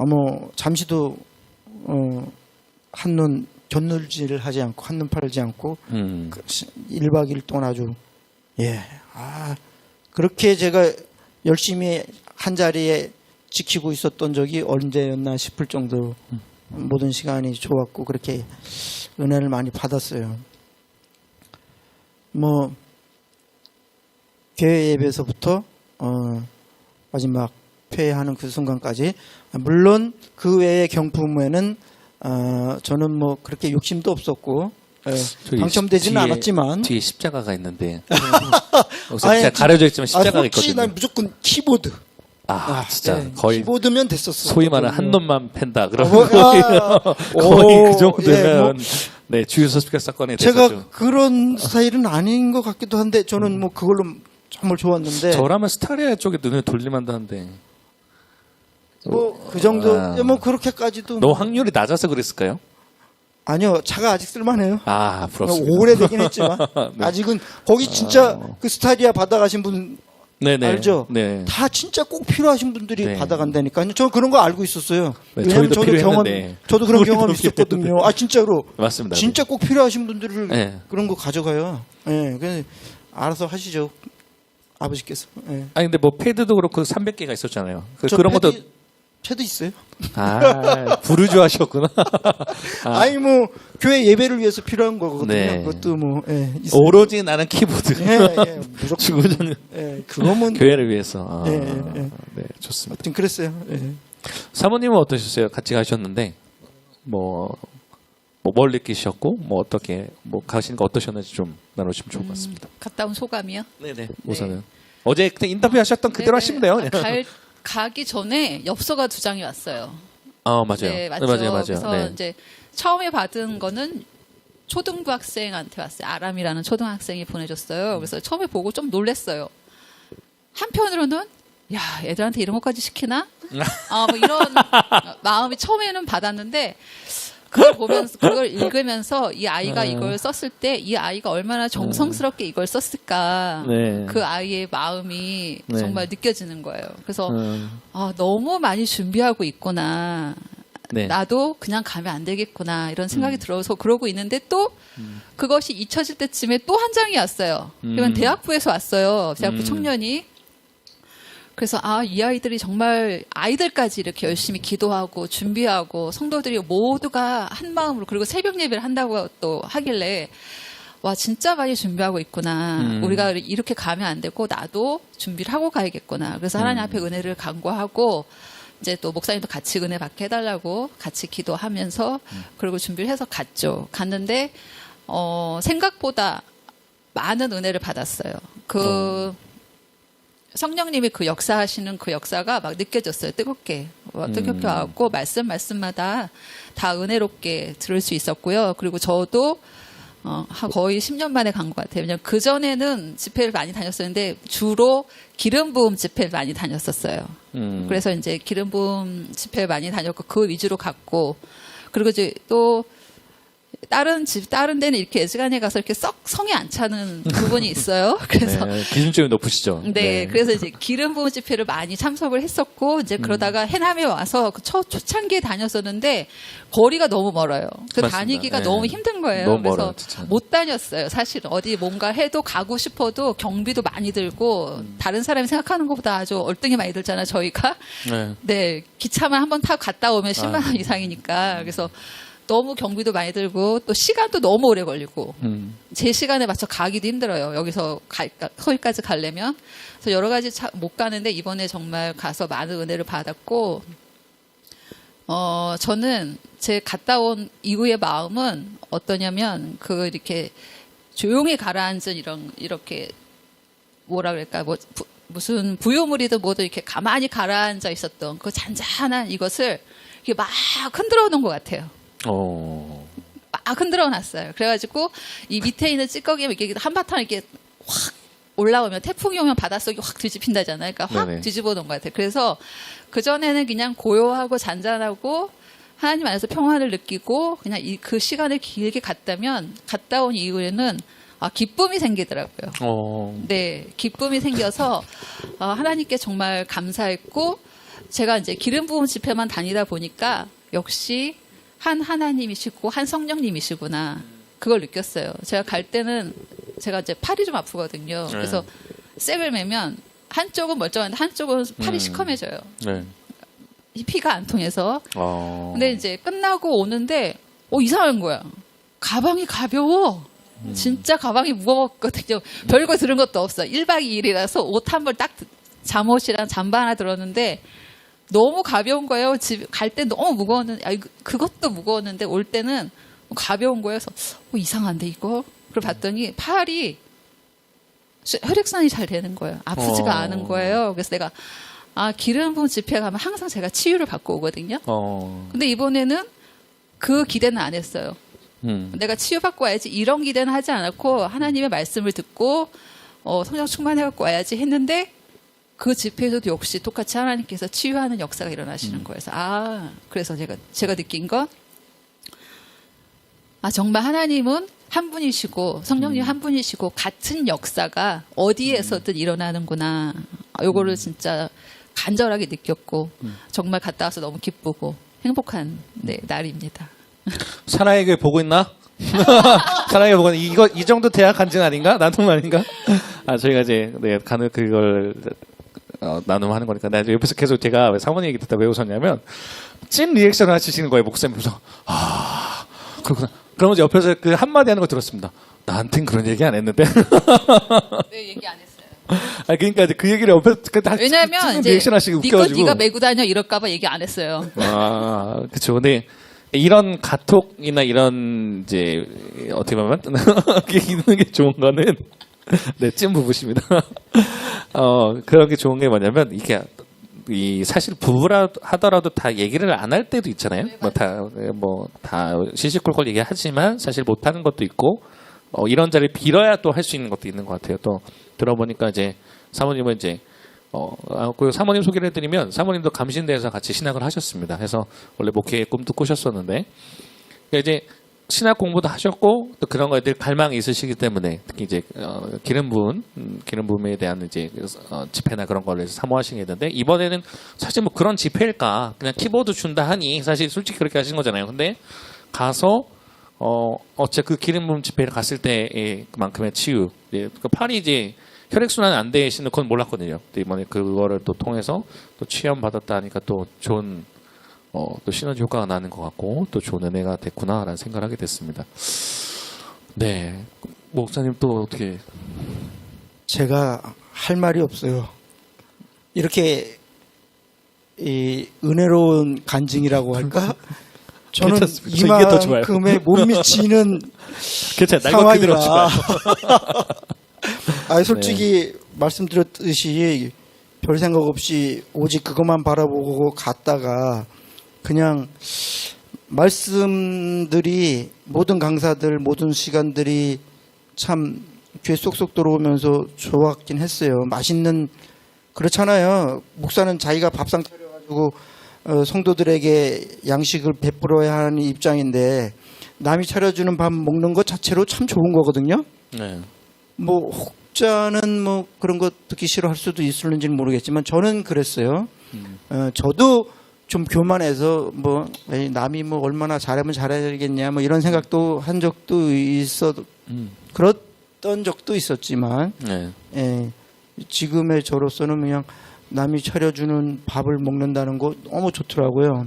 뭐 잠시도 한눈 곁눈질을 하지 않고 한눈 팔지 않고 1박 2일 동안 아주 그렇게 제가 열심히 한 자리에 지키고 있었던 적이 언제였나 싶을 정도로 모든 시간이 좋았고 그렇게 은혜를 많이 받았어요. 뭐 교회 예배에서부터 마지막 폐회하는 그 순간까지 물론 그 외의 경품에는 저는 뭐 그렇게 욕심도 없었고 당첨되지는 않았지만 뒤에 십자가가 있는데 아니, 가려져 있지만 십자가가 혹시 있거든요. 난 무조건 키보드. 진짜 거의 키보드면 됐었어. 소위 말하는 한 놈만 팬다. 그런 거의 그 정도면 네 주유소 스피커 사건이 제가 됐었죠. 그런 스타일은 아닌 것 같기도 한데 저는 뭐 그걸로 정말 좋았는데 저라면 스타리아 쪽에 눈을 돌리만다는데 뭐 그 정도 뭐 그렇게까지도 너무 확률이 낮아서 그랬을까요? 아니요 차가 아직 쓸만해요. 부럽습니다. 오래되긴 했지만 아직은 거기 진짜 그 스타리아 받아가신 분 네네. 알죠? 네. 다 진짜 꼭 필요하신 분들이 네. 받아간다니까요. 저는 그런 거 알고 있었어요. 네, 왜냐하면 저희도 저도 필요했는데. 저도 그런 우리도 경험이 있었거든요. 진짜로. 맞습니다. 진짜 꼭 필요하신 분들을 네. 그런 거 가져가요. 예, 그래서 알아서 하시죠. 아버지께서. 예. 근데 뭐 패드도 그렇고 300개가 있었잖아요. 저 그런 것도 패드 있어요. 부르주 하셨구나. 뭐 교회 예배를 위해서 필요한 거거든요. 네. 그것도 뭐 있어요. 오로지 나는 키보드. 무조건. 주구장 그거면 교회를 위해서. 예. 네, 좋습니다. 아무튼 그랬어요. 예. 사모님은 어떠셨어요? 같이 가셨는데 뭘 느끼셨고 어떻게 가시는 거 어떠셨는지 좀 나누시면 좋을 것 같습니다. 갔다 온 소감이요? 네네. 우선은 어제 그때 인터뷰하셨던 그대로 하시면 돼요. 그냥. 가기 전에 엽서가 2장이 왔어요. 맞아요. 네, 맞죠. 맞아요. 그래서 네. 이제 처음에 받은 거는 초등부 학생한테 왔어요. 아람이라는 초등학생이 보내줬어요. 그래서 처음에 보고 좀 놀랐어요. 한편으로는 야, 애들한테 이런 것까지 시키나? 뭐 이런 마음이 처음에는 받았는데 그걸 읽으면서 이 아이가 이걸 썼을 때 이 아이가 얼마나 정성스럽게 이걸 썼을까. 네. 그 아이의 마음이 네. 정말 느껴지는 거예요. 그래서 너무 많이 준비하고 있구나. 네. 나도 그냥 가면 안 되겠구나 이런 생각이 들어서 그러고 있는데 또 그것이 잊혀질 때쯤에 또 한 장이 왔어요. 그러면 대학부에서 왔어요. 대학부 청년이. 그래서 이 아이들이 정말 아이들까지 이렇게 열심히 기도하고 준비하고 성도들이 모두가 한 마음으로 그리고 새벽 예배를 한다고 또 하길래 와 진짜 많이 준비하고 있구나. 우리가 이렇게 가면 안 되고 나도 준비를 하고 가야겠구나. 그래서 하나님 앞에 은혜를 간구하고 이제 또 목사님도 같이 은혜 받게 해달라고 같이 기도하면서 그리고 준비를 해서 갔죠. 갔는데 생각보다 많은 은혜를 받았어요. 성령님이 그 역사하시는 그 역사가 막 느껴졌어요. 뜨겁게 와갖고 말씀마다 다 은혜롭게 들을 수 있었고요. 그리고 저도 거의 10년 만에 간 것 같아요. 왜냐면 그전에는 집회를 많이 다녔었는데 주로 기름 부음 집회를 많이 다녔었어요. 그래서 이제 기름 부음 집회를 많이 다녔고 그 위주로 갔고 그리고 이제 또 다른 데는 이렇게 애지간히 가서 이렇게 썩 성에 안 차는 부분이 있어요. 그래서 네, 기준점이 높으시죠. 네, 그래서 이제 기름 부음 집회를 많이 참석을 했었고 이제 그러다가 해남에 와서 그 초창기에 다녔었는데 거리가 너무 멀어요. 그 맞습니다. 다니기가 네. 너무 힘든 거예요. 너무 그래서 멀어요, 진짜. 못 다녔어요. 사실은 어디 뭔가 해도 가고 싶어도 경비도 많이 들고 다른 사람이 생각하는 것보다 아주 얼등이 많이 들잖아요. 저희가 네. 네 기차만 한번 타고 갔다 오면 10만 원 이상이니까 그래서. 너무 경비도 많이 들고 또 시간도 너무 오래 걸리고 제 시간에 맞춰 가기도 힘들어요. 여기서 거기까지 가려면 그래서 여러 가지 못 가는데 이번에 정말 가서 많은 은혜를 받았고 저는 제 갔다 온 이후의 마음은 어떠냐면 이렇게 조용히 가라앉은 이렇게 뭐라 그럴까 무슨 부유물이든 뭐든 이렇게 가만히 가라앉아 있었던 그 잔잔한 이것을 이렇게 막 흔들어 놓은 것 같아요. 막 흔들어 놨어요. 그래가지고 이 밑에 있는 찌꺼기 이렇게 한바탕 이렇게 확 올라오면 태풍이 오면 바닷속이 확 뒤집힌다잖아요. 그러니까 확 네네. 뒤집어 놓은 것 같아요. 그래서 그전에는 그냥 고요하고 잔잔하고 하나님 안에서 평안을 느끼고 그냥 그 시간을 길게 갔다 온 이후에는 기쁨이 생기더라고요. 네, 기쁨이 생겨서 하나님께 정말 감사했고 제가 이제 기름 부음 집회만 다니다 보니까 역시 한 하나님이시고 한 성령님이시구나 그걸 느꼈어요. 제가 갈 때는 제가 이제 팔이 좀 아프거든요. 그래서 쇠를 매면 한쪽은 멀쩡한데 한쪽은 팔이 시커매져요. 네. 이 피가 안 통해서. 근데 이제 끝나고 오는데 이상한 거야. 가방이 가벼워. 진짜 가방이 무거웠거든요. 별거 들은 것도 없어. 1박 2일이라서 옷 한 벌 딱 잠옷이랑 잠바 하나 들었는데 너무 가벼운 거예요. 집 갈 때 너무 무거웠는데 그것도 무거웠는데 올 때는 가벼운 거예요. 그래서 이상한데 이거? 그걸 봤더니 팔이 혈액순환이 잘 되는 거예요. 아프지가 않은 거예요. 그래서 내가 기름 부음 집회 가면 항상 제가 치유를 받고 오거든요. 근데 이번에는 그 기대는 안 했어요. 내가 치유받고 와야지 이런 기대는 하지 않았고 하나님의 말씀을 듣고 성령 충만해갖고 와야지 했는데 그 집회에서도 역시 똑같이 하나님께서 치유하는 역사가 일어나시는 거예요. 그래서 제가 느낀 건 정말 하나님은 한 분이시고 성령님 한 분이시고 같은 역사가 어디에서든 일어나는구나. 요거를 진짜 간절하게 느꼈고 정말 갔다 와서 너무 기쁘고 행복한 날입니다. 사랑의 교회 보고 있나? 사랑의 보고 이 정도 대학 간증 아닌가? 나눔 아닌가? 저희가 이제 가는 그걸 나눔하는 거니까 옆에서 계속 제가 왜 사모님 얘기 듣다 왜 웃었냐면 찐 리액션을 하시는 거예요. 목사님 보면서 그렇구나. 그러면 옆에서 그 한마디 하는 거 들었습니다. 나한텐 그런 얘기 안 했는데. 네, 얘기 안 했어요. 그러니까 이제 그 얘기를 옆에서 왜냐면 이제 리액션 하시고 웃겨가지고. 네가 메고 다녀 이럴까봐 얘기 안 했어요. 그렇죠. 근데 이런 카톡이나 이런 이제 어떻게 보면 있는 게 좋은 거는 찐 부부십니다. 그런 게 좋은 게 뭐냐면 이게 사실 부부라 하더라도 다 얘기를 안 할 때도 있잖아요. 네, 다 시시콜콜 얘기하지만 사실 못 하는 것도 있고 이런 자리를 빌어야 또 할 수 있는 것도 있는 것 같아요. 또 들어보니까 이제 사모님은 이제 그 사모님 소개를 해드리면 사모님도 감신대에서 같이 신학을 하셨습니다. 해서 원래 목회의 꿈도 꾸셨었는데 이제 신학 공부도 하셨고 또 그런 거에 대해 갈망이 있으시기 때문에 특히 이제 기름 부음에 대한 이제 집회나 그런 거를 사모하시게 되는데 이번에는 사실 뭐 그런 집회일까 그냥 키보드 준다 하니 사실 솔직히 그렇게 하신 거잖아요. 근데 가서 어째 그 기름 부음 집회를 갔을 때의 그만큼의 치유, 그 팔이 이제 혈액순환이 안 되시는 건 몰랐거든요. 근데 이번에 그거를 또 통해서 또 취업 받았다 하니까 또 좋은 또 시너지 효과가 나는 것 같고 또 좋은 은혜가 됐구나라는 생각을 하게 됐습니다. 네, 목사님 또 어떻게? 제가 할 말이 없어요. 이렇게 이 은혜로운 간증이라고 할까? 저는 괜찮습니다. 이게 더 좋아요. 이만큼의 못 미치는 괜찮아요. 나 이거 그대로 상황이라. 좋아요. 솔직히 말씀드렸듯이 별 생각 없이 오직 그것만 바라보고 갔다가 그냥 말씀들이 모든 강사들 모든 시간들이 참 귀에 쏙쏙 들어오면서 좋았긴 했어요. 맛있는 그렇잖아요. 목사는 자기가 밥상 차려가지고 성도들에게 양식을 베풀어야 하는 입장인데 남이 차려주는 밥 먹는 것 자체로 참 좋은 거거든요. 네. 뭐 혹자는 뭐 그런 거 듣기 싫어할 수도 있을는지는 모르겠지만 저는 그랬어요. 저도 좀 교만해서 뭐 에이, 남이 뭐 얼마나 잘하면 잘해야겠냐 뭐 이런 생각도 한 적도 그랬던 적도 있었지만 네. 예, 지금의 저로서는 그냥 남이 차려주는 밥을 먹는다는 거 너무 좋더라고요.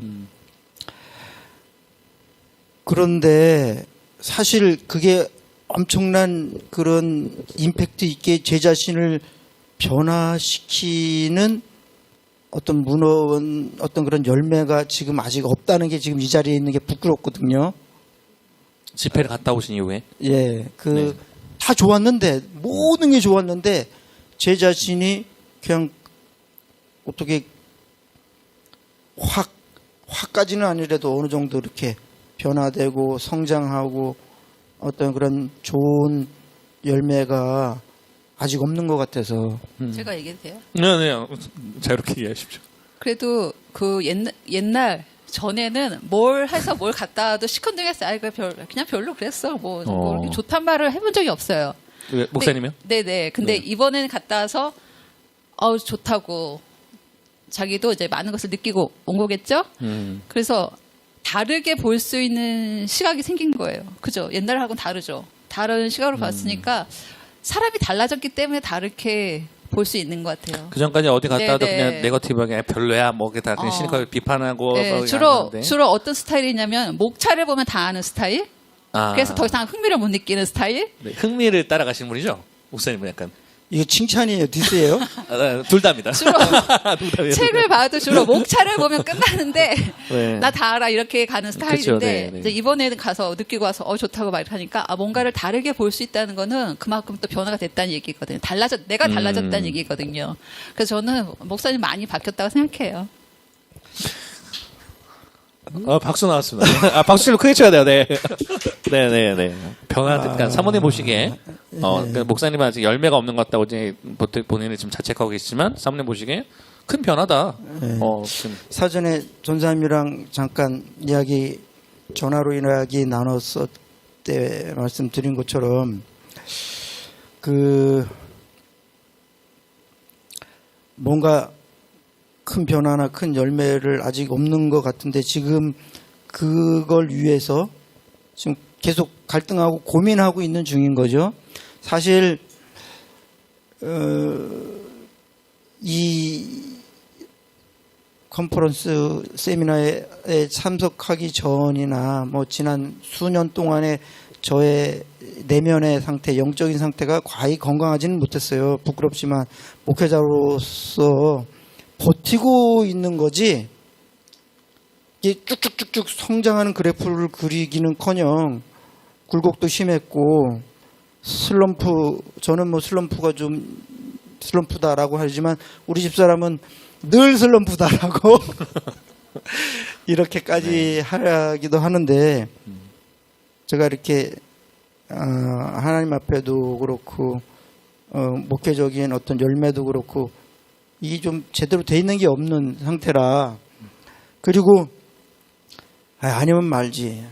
그런데 사실 그게 엄청난 그런 임팩트 있게 제 자신을 변화시키는 어떤 무너운 어떤 그런 열매가 지금 아직 없다는 게 지금 이 자리에 있는 게 부끄럽거든요. 집회를 갔다 오신 이후에? 예, 네. 다 좋았는데 모든 게 좋았는데 제 자신이 그냥 어떻게 확까지는 아니라도 어느 정도 이렇게 변화되고 성장하고 어떤 그런 좋은 열매가 아직 없는 것 같아서. 제가 얘기해도 돼요? 네. 자유롭게 얘기하십시오. 그래도 그 옛날 전에는 뭘 해서 뭘 갔다 와도 시큰둥했어요. 아이 그냥 별로 그랬어. 뭐 이렇게 좋단 말을 해본 적이 없어요. 왜, 목사님이요? 네네. 근데 네. 이번에는 갔다 와서 좋다고 자기도 이제 많은 것을 느끼고 온 거겠죠. 그래서 다르게 볼 수 있는 시각이 생긴 거예요. 그죠? 옛날하고는 다르죠. 다른 시각으로 봤으니까 사람이 달라졌기 때문에 다르게 볼 수 있는 것 같아요. 그 전까지 어디 갔다 와도 네네. 그냥 네거티브하게 별로야 뭐 그게 다 그냥 시니컬 비판하고 네, 주로 어떤 스타일이냐면 목차를 보면 다 아는 스타일. 그래서 더 이상 흥미를 못 느끼는 스타일. 네, 흥미를 따라가시는 분이죠? 목사님은 약간 이거 칭찬이에요, 디스예요? 둘 다입니다. 주로 책을 봐도 주로 목차를 보면 끝나는데 네. 나 다 알아 이렇게 가는 스타일인데 그쵸, 네. 이제 이번에는 가서 느끼고 와서 좋다고 말하니까 뭔가를 다르게 볼 수 있다는 거는 그만큼 또 변화가 됐다는 얘기거든요. 내가 달라졌다는 얘기거든요. 그래서 저는 목사님 많이 바뀌었다고 생각해요. 박수 나왔습니다. 박수를 크게 쳐야 돼요. 네. 네네네. 그러니까 사모님 보시기에, 그러니까 목사님은 아직 열매가 없는 것 같다고 이제 본인을 지금 자책하고 계시지만, 사모님 보시기에 큰 변화다. 네. 지금. 사전에 전사님이랑 잠깐 전화로 이야기 나눴을 때 말씀드린 것처럼 뭔가 큰 변화나 큰 열매를 아직 없는 것 같은데 지금 그걸 위해서 지금 계속 갈등하고 고민하고 있는 중인 거죠. 사실 이 컨퍼런스 세미나에 참석하기 전이나 뭐 지난 수년 동안의 저의 내면의 상태, 영적인 상태가 과히 건강하지는 못했어요. 부끄럽지만 목회자로서 버티고 있는 거지 이게 쭉쭉쭉쭉 성장하는 그래프를 그리기는커녕 굴곡도 심했고 저는 뭐 슬럼프가 좀 슬럼프다라고 하지만 우리 집사람은 늘 슬럼프다라고 이렇게까지 하기도 하는데 제가 이렇게 하나님 앞에도 그렇고 목회적인 어떤 열매도 그렇고 이게 좀 제대로 돼 있는 게 없는 상태라 그리고 아니면 말지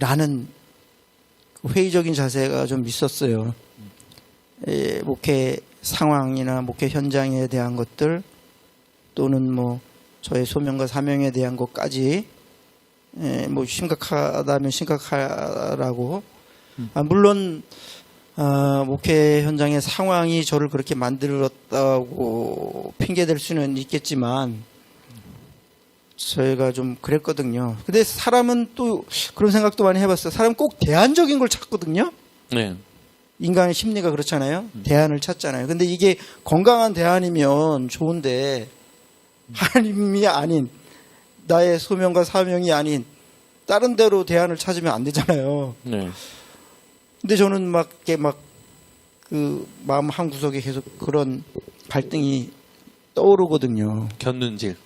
라는 회의적인 자세가 좀 있었어요. 목회 상황이나 목회 현장에 대한 것들 또는 뭐 저의 소명과 사명에 대한 것까지 뭐 심각하다면 심각하라고 물론 목회 현장의 상황이 저를 그렇게 만들었다고 핑계댈 수는 있겠지만 저희가 좀 그랬거든요. 근데 사람은 또 그런 생각도 많이 해봤어요. 사람은 꼭 대안적인 걸 찾거든요. 네. 인간의 심리가 그렇잖아요. 대안을 찾잖아요. 근데 이게 건강한 대안이면 좋은데 하나님이 아닌 나의 소명과 사명이 아닌 다른 데로 대안을 찾으면 안 되잖아요. 네. 근데 저는 막 이렇게 막 그 마음 한 구석에 계속 그런 갈등이 떠오르거든요. 곁눈질.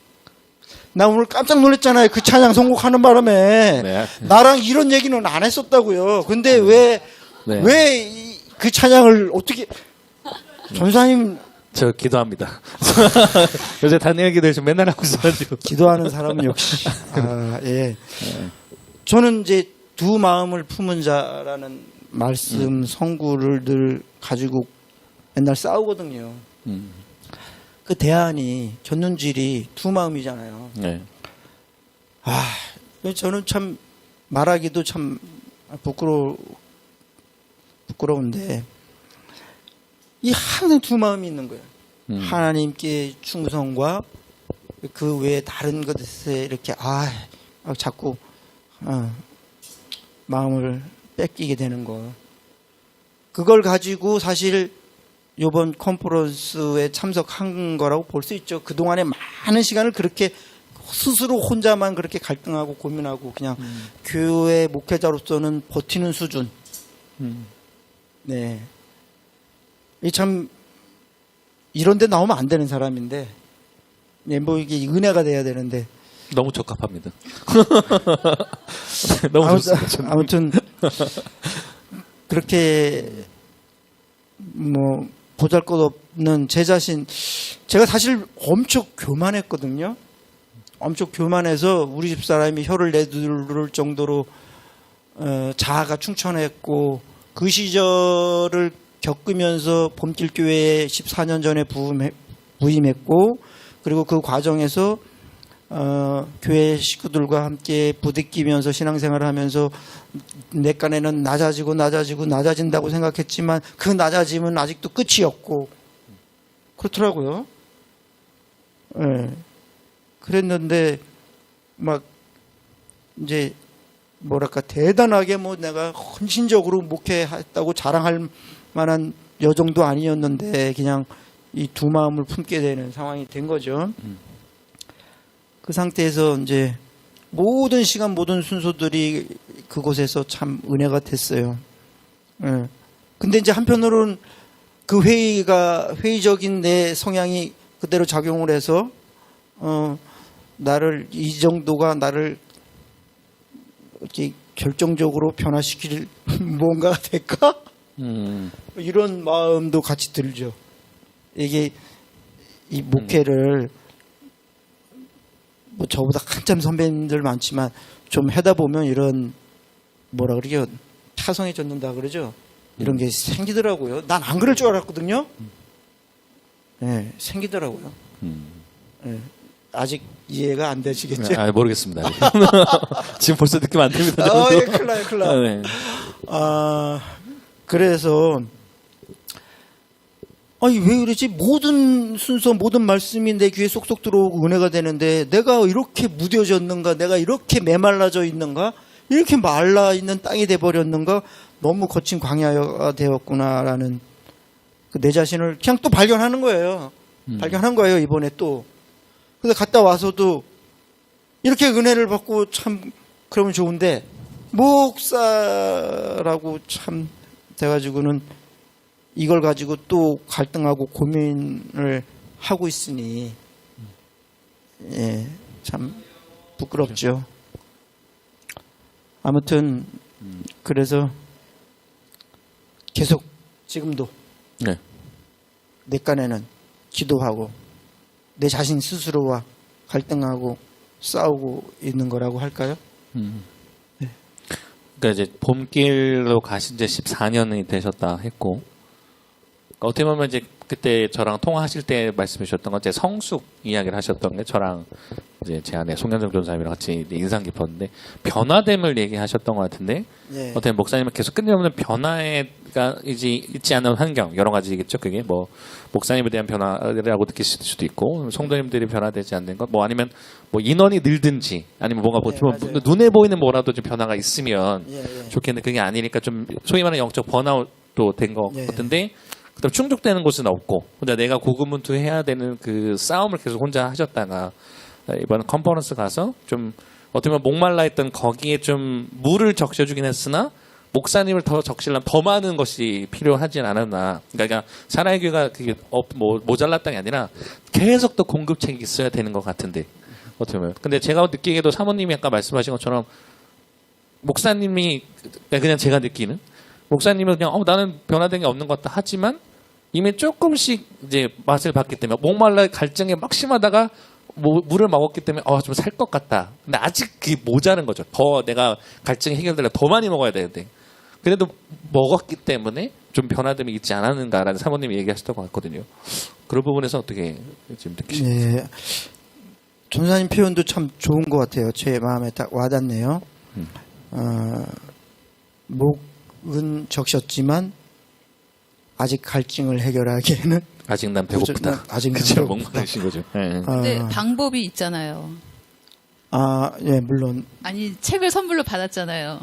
나 오늘 깜짝 놀랐잖아요. 그 찬양 선곡하는 바람에 네. 나랑 이런 얘기는 안 했었다고요. 근데 왜 그 찬양을 어떻게 전사님 저 기도합니다. 요새 다른 얘기들 좀 맨날 하고 있어가지고. 기도하는 사람은 역시 예. 저는 이제 두 마음을 품은 자라는 말씀 성구를 늘 가지고 맨날 싸우거든요. 그 대안이 곁눈질이 두 마음이잖아요. 네. 저는 참 말하기도 참 부끄러운데 이 항상 두 마음이 있는 거예요. 하나님께 충성과 그 외에 다른 것에 이렇게 자꾸 마음을 뺏기게 되는 거. 그걸 가지고 사실 이번 컨퍼런스에 참석한 거라고 볼 수 있죠. 그동안에 많은 시간을 그렇게 스스로 혼자만 그렇게 갈등하고 고민하고 그냥 교회 목회자로서는 버티는 수준. 네. 이 참 이런 데 나오면 안 되는 사람인데 뭐 이게 은혜가 돼야 되는데 너무 적합합니다. 너무 좋습니다. 아무튼 그렇게 뭐 보잘것없는 제 자신 제가 사실 엄청 교만했거든요. 엄청 교만해서 우리 집 사람이 혀를 내두를 정도로 자아가 충천했고 그 시절을 겪으면서 봄길교회에 14년 전에 부임했고 그리고 그 과정에서 교회 식구들과 함께 부대끼면서 신앙생활을 하면서 내 깐에는 낮아진다고 생각했지만 그 낮아짐은 아직도 끝이 없고 그렇더라고요. 네. 그랬는데 막 이제 뭐랄까 대단하게 뭐 내가 헌신적으로 목회했다고 자랑할 만한 여정도 아니었는데 그냥 이 두 마음을 품게 되는 상황이 된 거죠. 그 상태에서 이제 모든 시간 모든 순서들이 그곳에서 참 은혜가 됐어요. 예. 근데 이제 한편으로는 그 회의적인 내 성향이 그대로 작용을 해서 나를 이 정도가 나를 이렇게 결정적으로 변화시킬 뭔가가 될까? 이런 마음도 같이 들죠. 이게 이 목회를 뭐 저보다 한참 선배님들 많지만 좀 하다 보면 이런 뭐라 그러죠? 타성해졌는다 그러죠? 이런 게 생기더라고요. 난 안 그럴 줄 알았거든요. 네, 생기더라고요. 네, 아직 이해가 안 되시겠죠? 모르겠습니다. 지금 벌써 느낌 안 듭니다. 예, 큰일 나요. 네. 그래서 아니 왜 그러지? 모든 순서 모든 말씀이 내 귀에 쏙쏙 들어오고 은혜가 되는데 내가 이렇게 무뎌졌는가? 내가 이렇게 메말라져 있는가? 이렇게 말라 있는 땅이 돼버렸는가? 너무 거친 광야가 되었구나라는 그 내 자신을 그냥 또 발견하는 거예요. 발견한 거예요 이번에 또. 근데 갔다 와서도 이렇게 은혜를 받고 참 그러면 좋은데 목사라고 참 돼가지고는 이걸 가지고 또 갈등하고 고민을 하고 있으니 예, 참 부끄럽죠. 아무튼 그래서 계속 지금도 네. 내 깐에는 기도하고 내 자신 스스로와 갈등하고 싸우고 있는 거라고 할까요? 그러니까 이제 봄길로 가신 지 14년이 되셨다 했고, 그러니까 어떻게 보면 이제 그때 저랑 통화하실 때 말씀해 주셨던 건 제 성숙 이야기를 하셨던 게 저랑 이제 제 아내 송현정 전사님이랑 같이 인상 깊었는데 변화됨을 얘기하셨던 것 같은데 예. 어떻게 목사님은 계속 끊임없는 변화가 이제 있지 않은 환경 여러 가지겠죠. 그게 뭐 목사님에 대한 변화라고 느끼실 수도 있고 성도님들이 변화되지 않는 것, 뭐 아니면 뭐 인원이 늘든지 아니면 뭔가 네, 뭐 맞아요. 눈에 보이는 뭐라도 좀 변화가 있으면 예, 예. 좋겠는데 그게 아니니까 좀 소위 말하는 영적 번아웃도 된 것 예. 같은데 그다음 충족되는 곳은 없고 혼자 내가 고군분투해야 되는 그 싸움을 계속 혼자 하셨다가 이번 컨퍼런스 가서 좀 어떻게 보면 목말라 했던 거기에 좀 물을 적셔주긴 했으나 목사님을 더 적시려면 더 많은 것이 필요하진 않았나. 그러니까 사랑의 교회가 그게 뭐 모자랐다는 게 아니라 계속 더 공급책이 있어야 되는 것 같은데 어떻게 보면. 근데 제가 느끼기에도 사모님이 아까 말씀하신 것처럼 목사님이 그냥 제가 느끼는 목사님은 그냥 나는 변화된 게 없는 것 같다 하지만 이미 조금씩 이제 맛을 봤기 때문에 목말라 갈증이 막 심하다가 물을 먹었기 때문에 좀 살 것 같다. 근데 아직 그게 모자른 거죠. 더 내가 갈증이 해결되려면 더 많이 먹어야 되는데 그래도 먹었기 때문에 좀 변화됨이 있지 않았는가라는 사모님이 얘기하셨던 것 같거든요. 그런 부분에서 어떻게 지금 느끼십니까? 예. 전사님 표현도 참 좋은 것 같아요. 제 마음에 딱 와닿네요. 목은 적셨지만 아직 갈증을 해결하기에는 아직 난 배고프다. 아직 난 그쵸, 배고프다. 목마르신 거죠. 예. 근데 방법이 있잖아요. 예, 물론. 아니 책을 선물로 받았잖아요.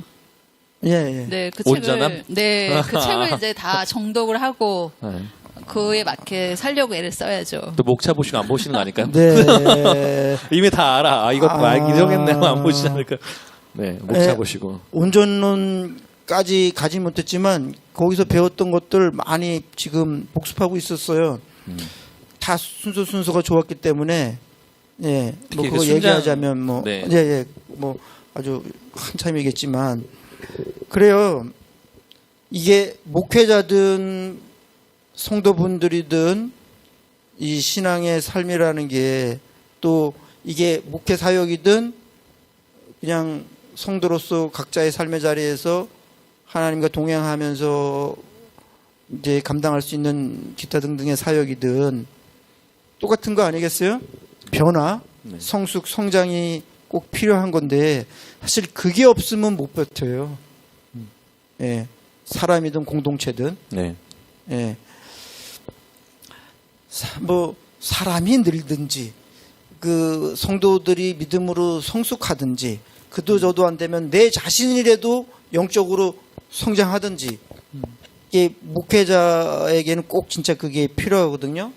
예, 예. 네, 그 온전함? 책을 그 책을 이제 다 정독을 하고 예. 그에 맞게 살려고 애를 써야죠. 또 목차 보시고 안 보시는 거 아닐까요? 네. 이미 다 알아. 이것도 알기 정했네. 안 보시지 아. 않을까? 네, 목차 네. 보시고. 온전론까지 가지 못했지만 거기서 배웠던 것들 많이 지금 복습하고 있었어요. 다 순서가 좋았기 때문에 예, 뭐 특히 그거 그 순장- 얘기하자면 뭐 네. 예, 예, 뭐 아주 한참이겠지만 그래요. 이게 목회자든 성도분들이든 이 신앙의 삶이라는 게 또 이게 목회 사역이든 그냥 성도로서 각자의 삶의 자리에서 하나님과 동행하면서 이제 감당할 수 있는 기타 등등의 사역이든 똑같은 거 아니겠어요? 변화, 네. 성숙, 성장이 꼭 필요한 건데 사실 그게 없으면 못 버텨요. 예, 사람이든 공동체든. 네. 예. 뭐 사람이 늘든지 그 성도들이 믿음으로 성숙하든지 그도 저도 안 되면 내 자신이라도 영적으로 성장하든지 이게 목회자에게는 꼭 진짜 그게 필요하거든요.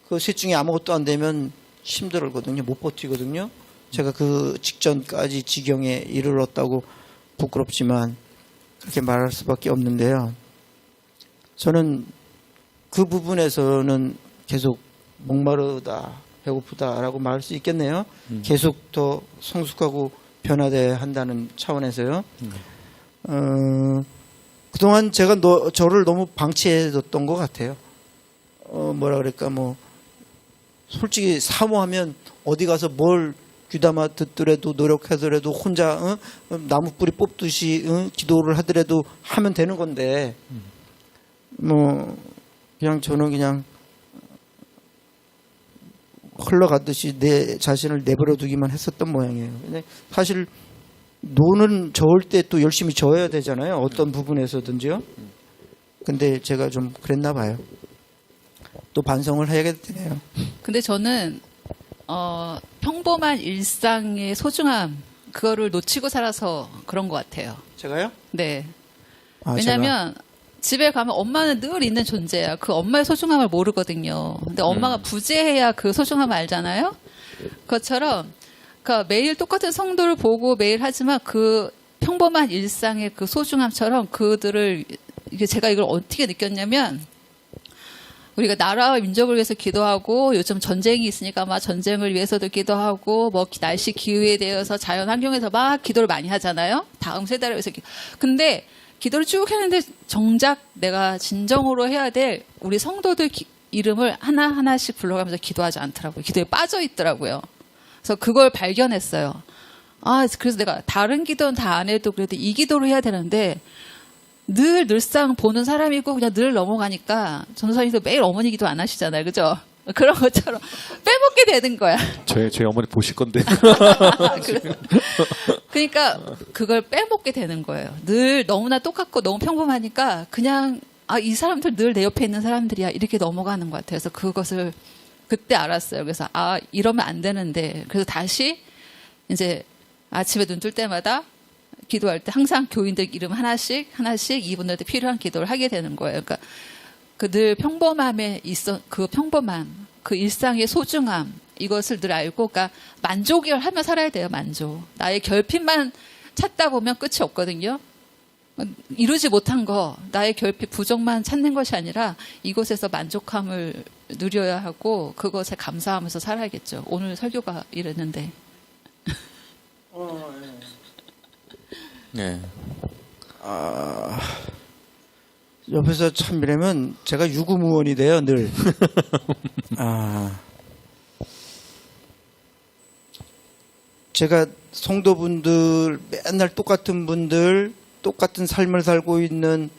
그 셋 중에 아무것도 안 되면 힘들거든요. 못 버티거든요. 제가 그 직전까지 지경에 이르렀다고 부끄럽지만 그렇게 말할 수밖에 없는데요. 저는 그 부분에서는 계속 목마르다, 배고프다라고 말할 수 있겠네요. 계속 더 성숙하고 변화돼야 한다는 차원에서요. 그동안 제가 저를 너무 방치해뒀던 것 같아요. 뭐라 그럴까, 뭐, 솔직히 사모하면 어디 가서 뭘 귀담아 듣더라도 노력하더라도 혼자 나무뿌리 뽑듯이 기도를 하더라도 하면 되는 건데 뭐 그냥 저는 그냥 흘러가듯이 내 자신을 내버려 두기만 했었던 모양이에요. 근데 사실 노는 저을 때 또 열심히 저어야 되잖아요. 어떤 부분에서든지요. 근데 제가 좀 그랬나 봐요. 또 반성을 해야겠네요. 근데 저는 평범한 일상의 소중함 그거를 놓치고 살아서 그런 것 같아요. 제가요? 네. 아, 왜냐하면 집에 가면 엄마는 늘 있는 존재야. 그 엄마의 소중함을 모르거든요. 근데 엄마가 부재해야 그 소중함을 알잖아요. 그것처럼 그러니까 매일 똑같은 성도를 보고 매일 하지만 그 평범한 일상의 그 소중함처럼 그들을 이게 제가 이걸 어떻게 느꼈냐면 우리가 나라와 민족을 위해서 기도하고 요즘 전쟁이 있으니까 막 전쟁을 위해서도 기도하고 뭐 날씨 기후에 대해서 자연 환경에서 막 기도를 많이 하잖아요. 다음 세대를 위해서 근데 기도를 쭉 했는데 정작 내가 진정으로 해야 될 우리 성도들 이름을 하나하나씩 불러가면서 기도하지 않더라고요. 기도에 빠져 있더라고요. 그래서 그걸 발견했어요. 그래서 내가 다른 기도는 다 안 해도 그래도 이 기도를 해야 되는데 늘상 보는 사람이고 그냥 늘 넘어가니까 전도사님도 매일 어머니 기도 안 하시잖아요. 그죠? 그런 것처럼 빼먹게 되는 거야. 저희 어머니 보실 건데. 그러니까 그걸 빼먹게 되는 거예요. 늘 너무나 똑같고 너무 평범하니까 그냥 이 사람들 늘 내 옆에 있는 사람들이야 이렇게 넘어가는 것 같아요. 그래서 그것을 그때 알았어요. 그래서 이러면 안 되는데 그래서 다시 이제 아침에 눈 뜰 때마다 기도할 때 항상 교인들 이름 하나씩 이분들한테 필요한 기도를 하게 되는 거예요. 그러니까 그 늘 평범함에 그 평범함, 그 일상의 소중함 이것을 늘 알고, 그러니까 만족을 하며 살아야 돼요. 만족. 나의 결핍만 찾다 보면 끝이 없거든요. 이루지 못한 거, 나의 결핍, 부족만 찾는 것이 아니라 이곳에서 만족함을 누려야 하고 그것에 감사하면서 살아야겠죠. 오늘 설교가 이랬는데. 네. 옆에서 참 이러면 제가 유구무원이 돼요, 늘. 제가 성도분들, 맨날 똑같은 분들, 똑같은 삶을 살고 있는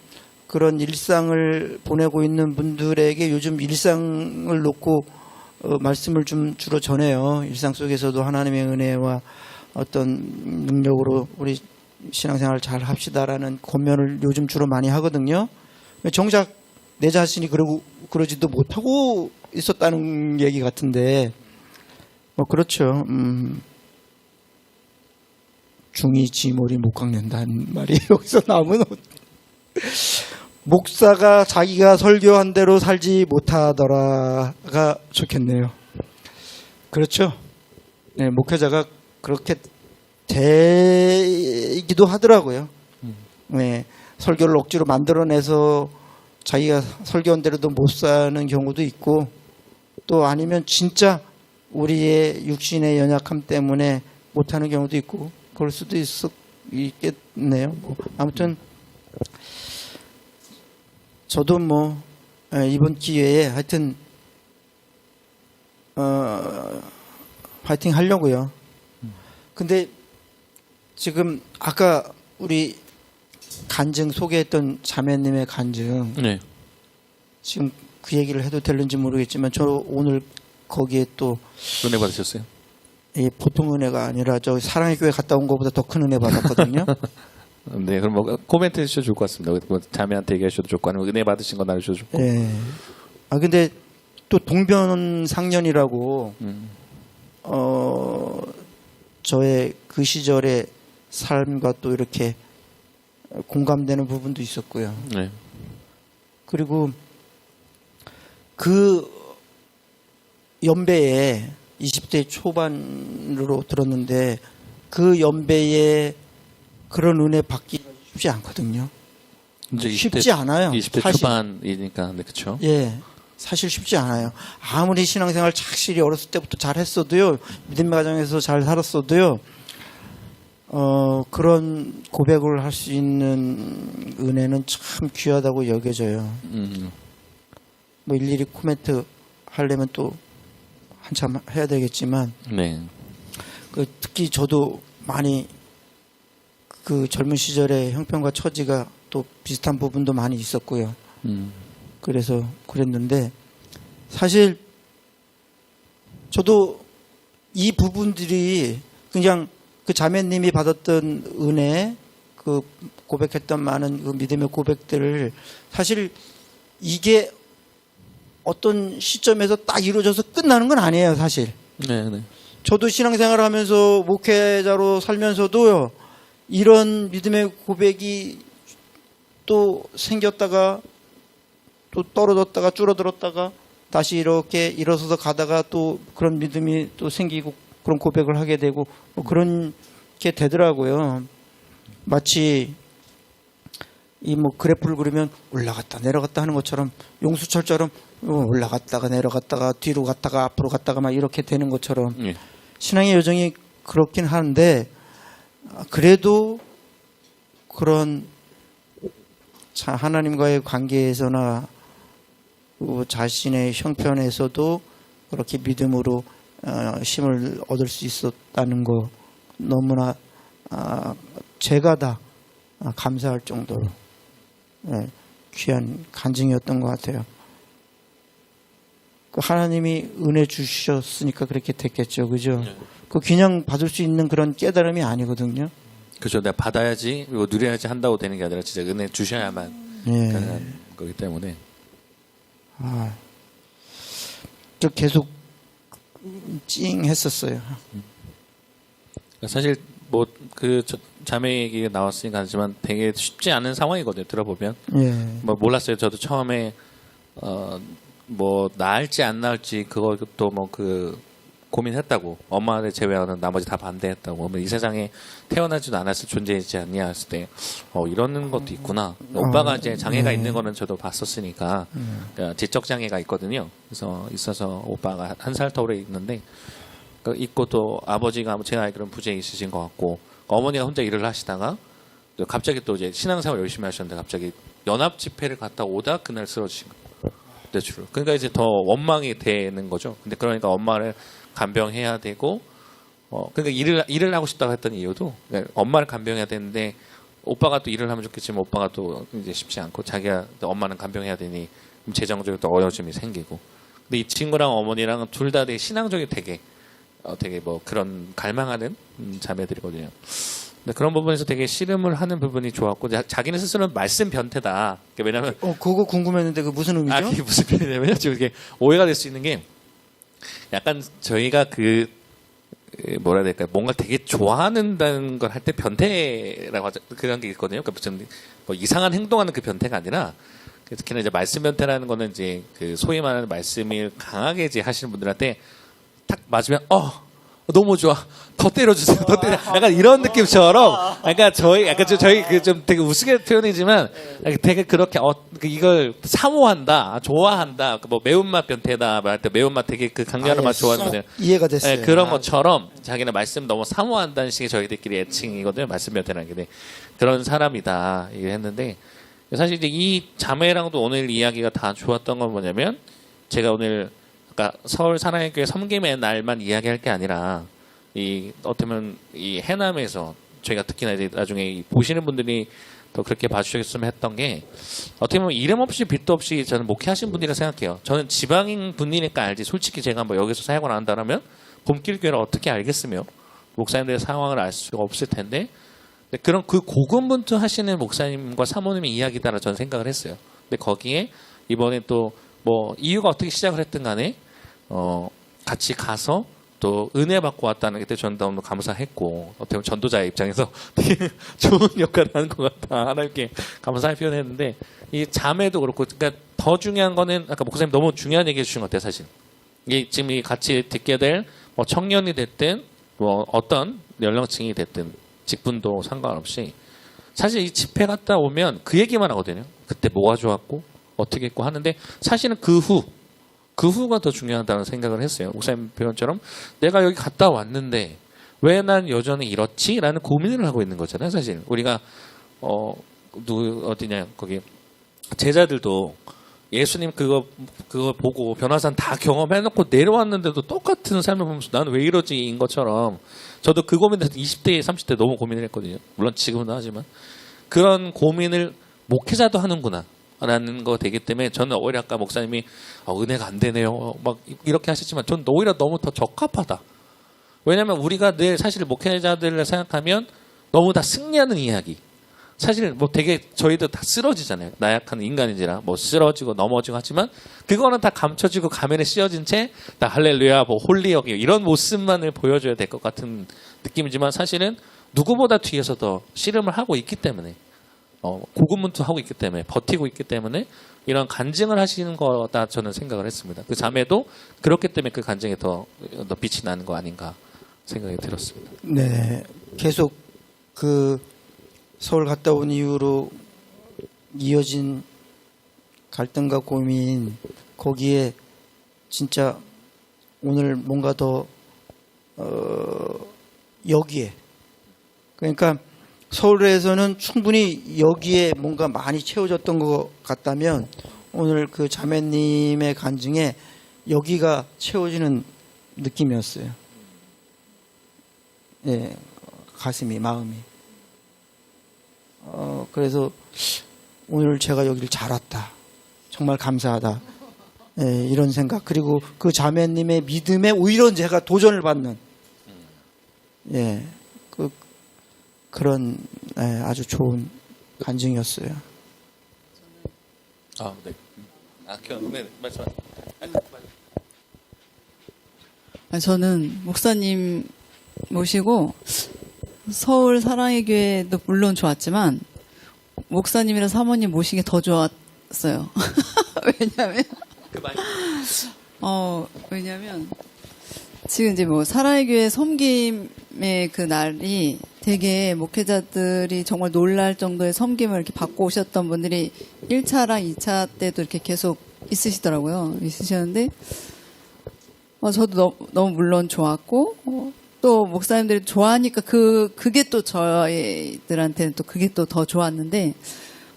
그런 일상을 보내고 있는 분들에게 요즘 일상을 놓고 말씀을 좀 주로 전해요. 일상 속에서도 하나님의 은혜와 어떤 능력으로 우리 신앙생활 잘 합시다라는 권면을 요즘 주로 많이 하거든요. 정작 내 자신이 그러지도 못하고 있었다는 얘기 같은데, 그렇죠. 중이 지머리 못 깎는다는 말이 여기서 나오면 목사가 자기가 설교한 대로 살지 못하더라가 좋겠네요. 그렇죠. 네, 목회자가 그렇게 되기도 하더라고요. 네, 설교를 억지로 만들어내서 자기가 설교한 대로도 못 사는 경우도 있고, 또 아니면 진짜 우리의 육신의 연약함 때문에 못하는 경우도 있고 그럴 수도 있겠네요. 아무튼 저도 이번 기회에 하여튼 파이팅 하려고요. 근데 지금 아까 우리 간증 소개했던 자매님의 간증, 네. 지금 그 얘기를 해도 되는지 모르겠지만 저 오늘 거기에 또 은혜 받으셨어요? 보통 은혜가 아니라 저 사랑의 교회 갔다 온 것보다 더 큰 은혜 받았거든요. 네, 그럼 코멘트 해주셔도 좋을 것 같습니다. 자매한테 얘기하셔도 좋고 아니면 은혜 받으신 거 나누셔도 좋고. 네. 근데 또 동변상련이라고 저의 그 시절의 삶과 또 이렇게 공감되는 부분도 있었고요. 네. 그리고 그 연배에 20대 초반으로 들었는데 그 연배에 그런 은혜 받기 쉽지 않거든요. 이제 쉽지 않아요. 20대 사실. 초반이니까, 네, 그렇죠. 예, 사실 쉽지 않아요. 아무리 신앙생활 착실히 어렸을 때부터 잘했어도요, 믿음의 가정에서 잘 살았어도요, 그런 고백을 할 수 있는 은혜는 참 귀하다고 여겨져요. 일일이 코멘트 하려면 또 한참 해야 되겠지만, 네. 특히 저도 많이 그 젊은 시절에 형편과 처지가 또 비슷한 부분도 많이 있었고요. 그래서 그랬는데 사실 저도 이 부분들이 그냥 그 자매님이 받았던 은혜, 그 고백했던 많은 그 믿음의 고백들을 사실 이게 어떤 시점에서 딱 이루어져서 끝나는 건 아니에요, 사실. 네, 네. 저도 신앙생활을 하면서 목회자로 살면서도요, 이런 믿음의 고백이 또 생겼다가 또 떨어졌다가 줄어들었다가 다시 이렇게 일어서서 가다가 또 그런 믿음이 또 생기고 그런 고백을 하게 되고 그런 게 되더라고요. 마치 이 그래프를 그리면 올라갔다 내려갔다 하는 것처럼, 용수철처럼 올라갔다가 내려갔다가 뒤로 갔다가 앞으로 갔다가 막 이렇게 되는 것처럼 네. 신앙의 여정이 그렇긴 하는데, 그래도 그런 하나님과의 관계에서나 자신의 형편에서도 그렇게 믿음으로 힘을 얻을 수 있었다는 거, 너무나 제가 다 감사할 정도로 귀한 간증이었던 것 같아요. 그 하나님이 은혜 주셨으니까 그렇게 됐겠죠, 그죠? 그 그냥 받을 수 있는 그런 깨달음이 아니거든요. 그렇죠. 내가 받아야지 그리고 누려야지 한다고 되는 게 아니라 진짜 은혜 주셔야만 가능한 거기 때문에. 저 계속 찡했었어요. 사실 뭐 그 자매 얘기가 나왔으니까 하지만 되게 쉽지 않은 상황이거든요. 들어보면 뭐 몰랐어요. 저도 처음에 뭐 나을지 안 나을지 그것도 뭐 그 고민했다고. 엄마를 제외하는 나머지 다 반대했다고. 뭐 이 세상에 태어나지도 않았을 존재이지 않냐 했을 때 이런 것도 있구나. 오빠가 이제 장애가 있는 거는 저도 봤었으니까 그러니까 지적 장애가 있거든요. 그래서 있어서 오빠가 한 살 터울에 있는데 있고 또 아버지가 제 알기로는 부재에 있으신 것 같고 어머니가 혼자 일을 하시다가 갑자기 또 이제 신앙생활 열심히 하셨는데 갑자기 연합 집회를 갔다 오다 그날 쓰러지신 거예요. 뇌출을. 그러니까 이제 더 원망이 되는 거죠. 근데 그러니까 엄마를 간병해야 되고 그러니까 일을 하고 싶다고 했던 이유도 그러니까 엄마를 간병해야 되는데 오빠가 또 일을 하면 좋겠지만 오빠가 또 이제 쉽지 않고 자기가 엄마는 간병해야 되니 재정적으로 또 어려움이 생기고. 근데 이 친구랑 어머니랑 둘 다 되게 신앙적이 되게 뭐 그런 갈망하는 자매들이거든요. 근데 그런 부분에서 되게 씨름을 하는 부분이 좋았고 자기는 스스로는 말씀 변태다. 왜냐면 그거 궁금했는데 그 무슨 의미죠? 그게 무슨 표현이냐면요. 지금 이게 오해가 될 수 있는 게 약간 저희가 그 뭐라 해야 될까요? 뭔가 되게 좋아하는다는 걸 할 때 변태라고 하죠. 그런 게 있거든요. 그러니까 무슨 뭐 이상한 행동하는 그 변태가 아니라 특히나 이제 말씀 변태라는 거는 이제 그 소위 말하는 말씀을 강하게 이제 하시는 분들한테 딱 맞으면 너무 좋아. 더 때려주세요. 더 때려. 약간 이런 느낌처럼. 그러니까 저희 그 좀 되게 우스개 표현이지만 되게 그렇게 이걸 사모한다, 좋아한다. 뭐 매운맛 변태다 말할 때 매운맛 되게 그 강렬한 맛 좋아하는 분들. 이해가 됐어요. 그런 것처럼 자기는 말씀 너무 사모한다는 식의 저희들끼리 애칭이거든요. 말씀 변태라는 게 그런 사람이다 얘기했는데 사실 이제 이 자매랑도 오늘 이야기가 다 좋았던 건 뭐냐면 제가 오늘 그러니까 서울 사랑의 교회 섬김의 날만 이야기할 게 아니라 어떻게 보면 이 해남에서 저희가 특히나 이제 나중에 보시는 분들이 더 그렇게 봐주셨으면 했던 게 어떻게 보면 이름 없이 빛도 없이 저는 목회하신 분이라 생각해요. 저는 지방인 분이니까 알지. 솔직히 제가 뭐 여기서 사역을 한다면 봄길교회를 어떻게 알겠으며 목사님들의 상황을 알 수가 없을 텐데 그런 그 고군분투 하시는 목사님과 사모님의 이야기다라 저는 생각을 했어요. 근데 거기에 이번에 또 뭐 이유가 어떻게 시작을 했든 간에 같이 가서 또 은혜 받고 왔다는 게 저는 너무 감사했고 어떻게 보면 전도자의 입장에서 되게 좋은 역할을 하는 것 같다. 하나님께 감사의 표현했는데 이 자매도 그렇고 그러니까 더 중요한 거는 아까 목사님 너무 중요한 얘기 해주신 것 같아요. 사실 이 지금 이 같이 듣게 될 뭐 청년이 됐든 뭐 어떤 연령층이 됐든 직분도 상관없이 사실 이 집회 갔다 오면 그 얘기만 하거든요. 그때 뭐가 좋았고 어떻게 했고 하는데 사실은 그 후가 더 중요하다는 생각을 했어요. 목사님 표현처럼 내가 여기 갔다 왔는데 왜 난 여전히 이렇지? 라는 고민을 하고 있는 거잖아요. 사실 우리가 어디냐 거기 제자들도 예수님 그거 보고 변화산 다 경험해놓고 내려왔는데도 똑같은 삶을 보면서 나는 왜 이러지인 것처럼 저도 그 고민을 20대 30대 너무 고민을 했거든요. 물론 지금은 하지만 그런 고민을 목회자도 하는구나 라는 거 되기 때문에 저는 오히려 아까 목사님이 은혜가 안 되네요 막 이렇게 하셨지만 저는 오히려 너무 더 적합하다. 왜냐하면 우리가 늘 사실 목회자들을 생각하면 너무 다 승리하는 이야기 사실 뭐 되게 저희도 다 쓰러지잖아요. 나약한 인간인지라 뭐 쓰러지고 넘어지고 하지만 그거는 다 감춰지고 가면에 씌어진 채 다 할렐루야 뭐 홀리역이 이런 모습만을 보여줘야 될 것 같은 느낌이지만 사실은 누구보다 뒤에서 더 씨름을 하고 있기 때문에 고군분투하고 있기 때문에 버티고 있기 때문에 이런 간증을 하시는 거다 저는 생각을 했습니다. 그 자매도 그렇기 때문에 그 간증에 더 빛이 나는 거 아닌가 생각이 들었습니다. 네, 계속 그 서울 갔다 온 이후로 이어진 갈등과 고민 거기에 진짜 오늘 뭔가 더 여기에 그러니까 서울에서는 충분히 여기에 뭔가 많이 채워졌던 것 같다면 오늘 그 자매님의 간증에 여기가 채워지는 느낌이었어요. 예, 가슴이, 마음이. 그래서 오늘 제가 여기를 잘 왔다. 정말 감사하다. 예, 이런 생각. 그리고 그 자매님의 믿음에 오히려 제가 도전을 받는, 예, 그런, 예, 아주 좋은 간증이었어요. 아, 네. 네, 말씀하세요. 저는 목사님 모시고 서울 사랑의 교회도 물론 좋았지만 목사님이랑 사모님 모신 게 더 좋았어요. 왜냐면 지금 이제 뭐 사랑의 교회 섬김의 그 날이 되게 목회자들이 정말 놀랄 정도의 섬김을 이렇게 받고 오셨던 분들이 1차랑 2차 때도 이렇게 계속 있으시더라고요. 있으셨는데 저도 너무 물론 좋았고 또 목사님들이 좋아하니까 그게 또 저희들한테는 또 그게 또 더 좋았는데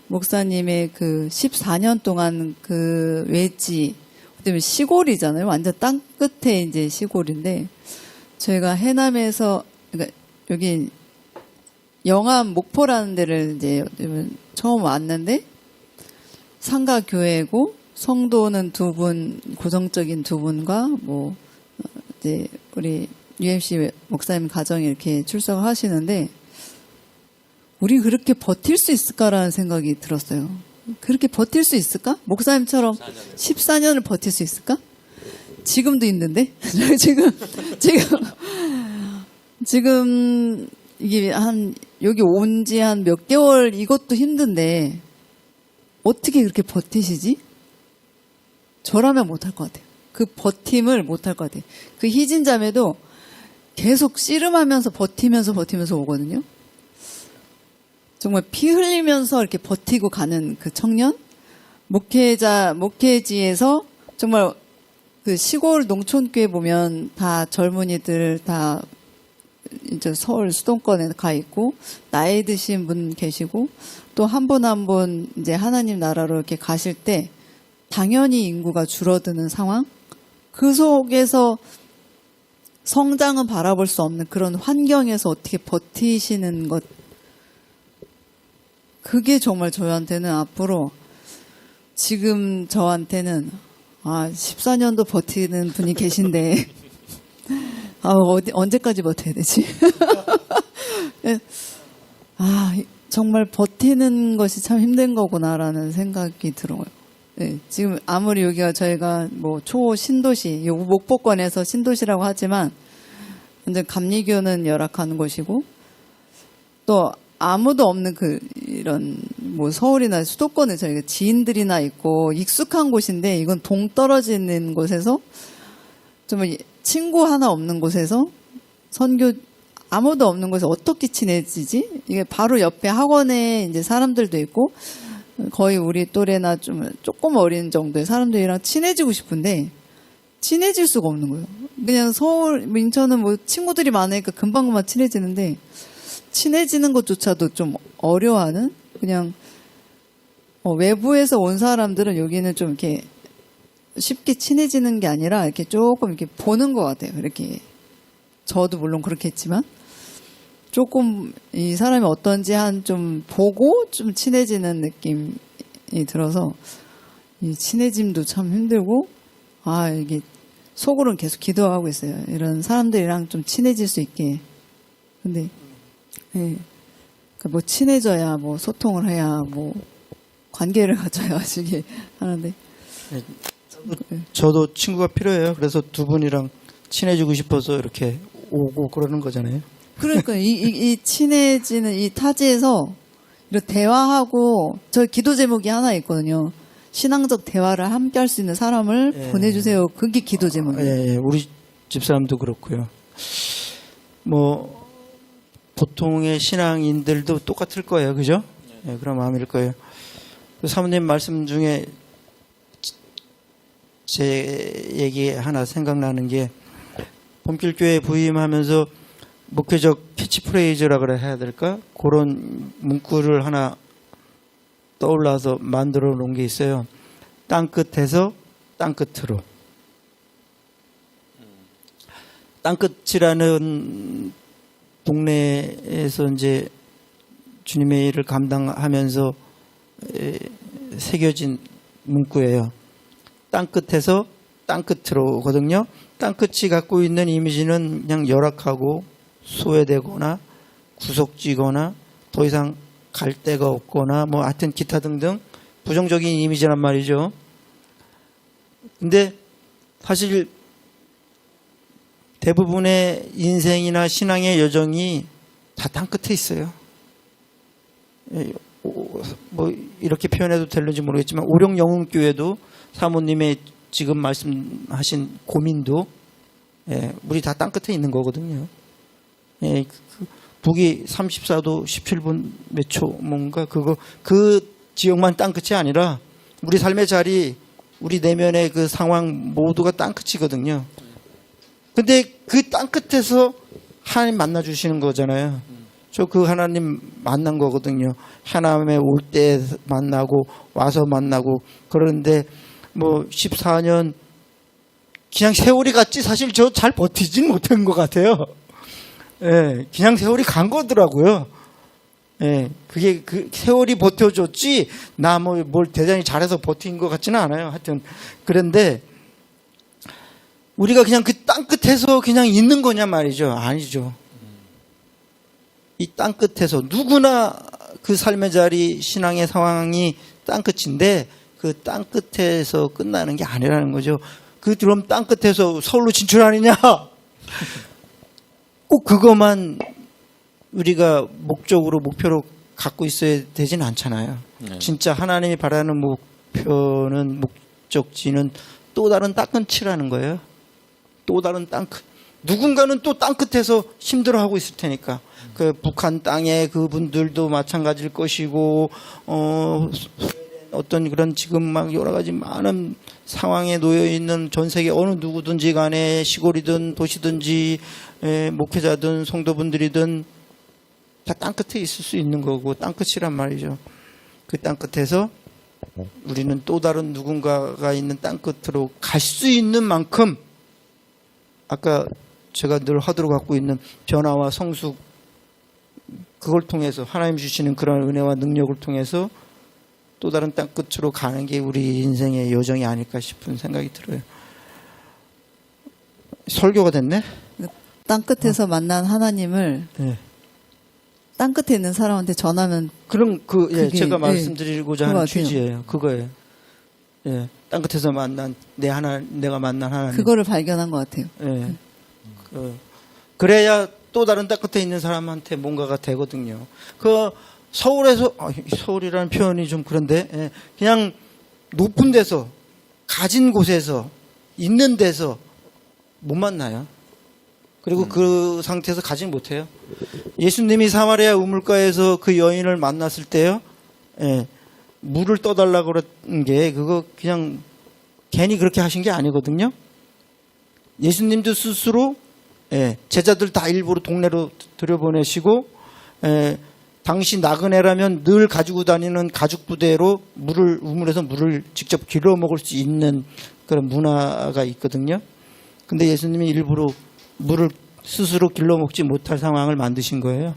목사님의 그 14년 동안 그 외지 때문에 시골이잖아요. 완전 땅 끝에 이제 시골인데 저희가 해남에서 그러니까 여기 영암 목포라는 데를 이제 처음 왔는데 상가 교회고 성도는 두 분, 고정적인 두 분과 뭐 이제 우리 UMC 목사님 가정에 이렇게 출석을 하시는데 우리 그렇게 버틸 수 있을까라는 생각이 들었어요. 그렇게 버틸 수 있을까? 목사님처럼 14년을 버틸 수 있을까? 지금도 있는데 지금 이게 여기 온 지 한 몇 개월 이것도 힘든데 어떻게 그렇게 버티시지? 저라면 못할 것 같아요. 그 버팀을 못할 것 같아요. 그 희진 자매도 계속 씨름하면서 버티면서 오거든요. 정말 피 흘리면서 이렇게 버티고 가는 그 청년? 목회지에서 정말 그 시골 농촌교회 보면 다 젊은이들 다 이제 서울 수도권에 가 있고 나이 드신 분 계시고 또 한 분 한 분 이제 하나님 나라로 이렇게 가실 때 당연히 인구가 줄어드는 상황? 그 속에서 성장은 바라볼 수 없는 그런 환경에서 어떻게 버티시는 것. 그게 정말 저한테는 앞으로 지금 저한테는 14년도 버티는 분이 계신데 언제까지 버텨야 되지? 정말 버티는 것이 참 힘든 거구나라는 생각이 들어요. 네, 지금 아무리 여기가 저희가 뭐 초신도시, 목포권에서 신도시라고 하지만 완전 감리교는 열악한 곳이고 또 아무도 없는 이런 뭐 서울이나 수도권에 저희가 지인들이나 있고 익숙한 곳인데 이건 동떨어지는 곳에서 정말 친구 하나 없는 곳에서 선교 아무도 없는 곳에서 어떻게 친해지지? 이게 바로 옆에 학원에 이제 사람들도 있고 거의 우리 또래나 좀 조금 어린 정도의 사람들이랑 친해지고 싶은데 친해질 수가 없는 거예요. 그냥 서울, 인천은 뭐 친구들이 많으니까 금방금방 친해지는데 친해지는 것조차도 좀 어려워하는 그냥 외부에서 온 사람들은 여기는 좀 이렇게 쉽게 친해지는 게 아니라 이렇게 조금 이렇게 보는 것 같아요. 이렇게 저도 물론 그렇겠지만 조금 이 사람이 어떤지 좀 보고 좀 친해지는 느낌이 들어서 이 친해짐도 참 힘들고 이게 속으로는 계속 기도하고 있어요. 이런 사람들이랑 좀 친해질 수 있게. 근데 뭐 친해져야 뭐 소통을 해야 뭐 관계를 가져야 하시게 하는데 저도 친구가 필요해요. 그래서 두 분이랑 친해지고 싶어서 이렇게 오고 그러는 거잖아요. 그러니까 이 친해지는 이 타지에서 이렇게 대화하고 저 기도 제목이 하나 있거든요. 신앙적 대화를 함께 할 수 있는 사람을 보내주세요. 그게 기도 제목이에요. 우리 집사람도 그렇고요. 뭐 보통의 신앙인들도 똑같을 거예요. 그죠? 그런 마음일 거예요. 사모님 말씀 중에 제 얘기 하나 생각나는 게 봄길교회 부임하면서 목회적 캐치프레이즈라 그래 해야 될까? 그런 문구를 하나 떠올라서 만들어 놓은 게 있어요. 땅끝에서 땅끝으로. 땅끝이라는 동네에서 이제 주님의 일을 감당하면서 새겨진 문구예요. 땅끝에서 땅끝으로거든요. 땅끝이 갖고 있는 이미지는 그냥 열악하고 소외되거나 구석지거나 더 이상 갈 데가 없거나 뭐 하여튼 기타 등등 부정적인 이미지란 말이죠. 근데 사실 대부분의 인생이나 신앙의 여정이 다 땅끝에 있어요. 뭐 이렇게 표현해도 될는지 모르겠지만 오룡영흥교회도 사모님의 지금 말씀하신 고민도 우리 다 땅끝에 있는 거거든요. 북이 34도 17분 몇 초 뭔가 그 지역만 땅끝이 아니라 우리 삶의 자리, 우리 내면의 그 상황 모두가 땅끝이거든요. 근데 그 땅끝에서 하나님 만나 주시는 거잖아요. 저 그 하나님 만난 거거든요. 하나님에 올 때 만나고 와서 만나고 그러는데 뭐 14년 그냥 세월이 갔지 사실 저 잘 버티진 못한 것 같아요. 예, 그냥 세월이 간 거더라고요. 예, 그게 그 세월이 버텨줬지 나 뭐 뭘 대단히 잘해서 버틴 것 같지는 않아요. 하여튼 그런데 우리가 그냥 그 땅끝에서 그냥 있는 거냐 말이죠. 아니죠. 이 땅끝에서 누구나 그 삶의 자리 신앙의 상황이 땅끝인데 그 땅끝에서 끝나는 게 아니라는 거죠. 그럼 땅끝에서 서울로 진출하느냐? 꼭 그것만 우리가 목표로 갖고 있어야 되진 않잖아요. 진짜 하나님이 바라는 목표는 목적지는 또 다른 땅끝이라는 거예요. 또 다른 땅끝. 누군가는 또 땅끝에서 힘들어하고 있을 테니까. 그 북한 땅에 그분들도 마찬가지일 것이고 어떤 그런 지금 막 여러 가지 많은 상황에 놓여 있는 전 세계 어느 누구든지 간에 시골이든 도시든지 목회자든 성도분들이든 다 땅끝에 있을 수 있는 거고 땅끝이란 말이죠. 그 땅끝에서 우리는 또 다른 누군가가 있는 땅끝으로 갈 수 있는 만큼 아까 제가 늘 화두로 갖고 있는 변화와 성숙 그걸 통해서 하나님 주시는 그런 은혜와 능력을 통해서 또 다른 땅끝으로 가는 게 우리 인생의 여정이 아닐까 싶은 생각이 들어요. 설교가 됐네? 땅끝에서 만난 하나님을 네. 땅끝에 있는 사람한테 전하면 그럼 그게, 제가 말씀드리고자 하는 그거 같아요. 취지예요. 그거예요. 예. 땅끝에서 만난 내가 만난 하나님. 그거를 발견한 것 같아요. 예. 그래야 또 다른 땅끝에 있는 사람한테 뭔가가 되거든요. 서울에서 서울이라는 표현이 좀 그런데 그냥 높은 데서 가진 곳에서 있는 데서 못 만나요. 그리고 그 상태에서 가진 못해요. 예수님이 사마리아 우물가에서 그 여인을 만났을 때요. 물을 떠달라고 그런 게 그거 그냥 괜히 그렇게 하신 게 아니거든요. 예수님도 스스로 제자들 다 일부러 동네로 들여보내시고 당시 나그네라면 늘 가지고 다니는 가죽 부대로 우물에서 물을 직접 길러 먹을 수 있는 그런 문화가 있거든요. 근데 예수님이 일부러 물을 스스로 길러 먹지 못할 상황을 만드신 거예요.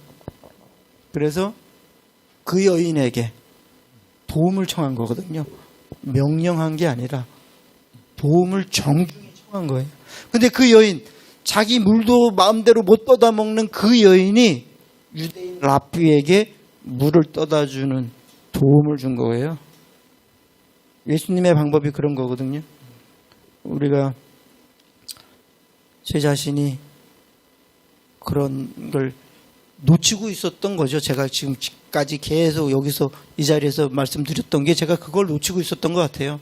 그래서 그 여인에게 도움을 청한 거거든요. 명령한 게 아니라 도움을 정중히 청한 거예요. 근데 그 여인, 자기 물도 마음대로 못 떠다 먹는 그 여인이 유대인 랍비에게 물을 떠다 주는 도움을 준 거예요. 예수님의 방법이 그런 거거든요. 우리가 제 자신이 그런 걸 놓치고 있었던 거죠. 제가 지금까지 계속 여기서 이 자리에서 말씀드렸던 게 제가 그걸 놓치고 있었던 것 같아요.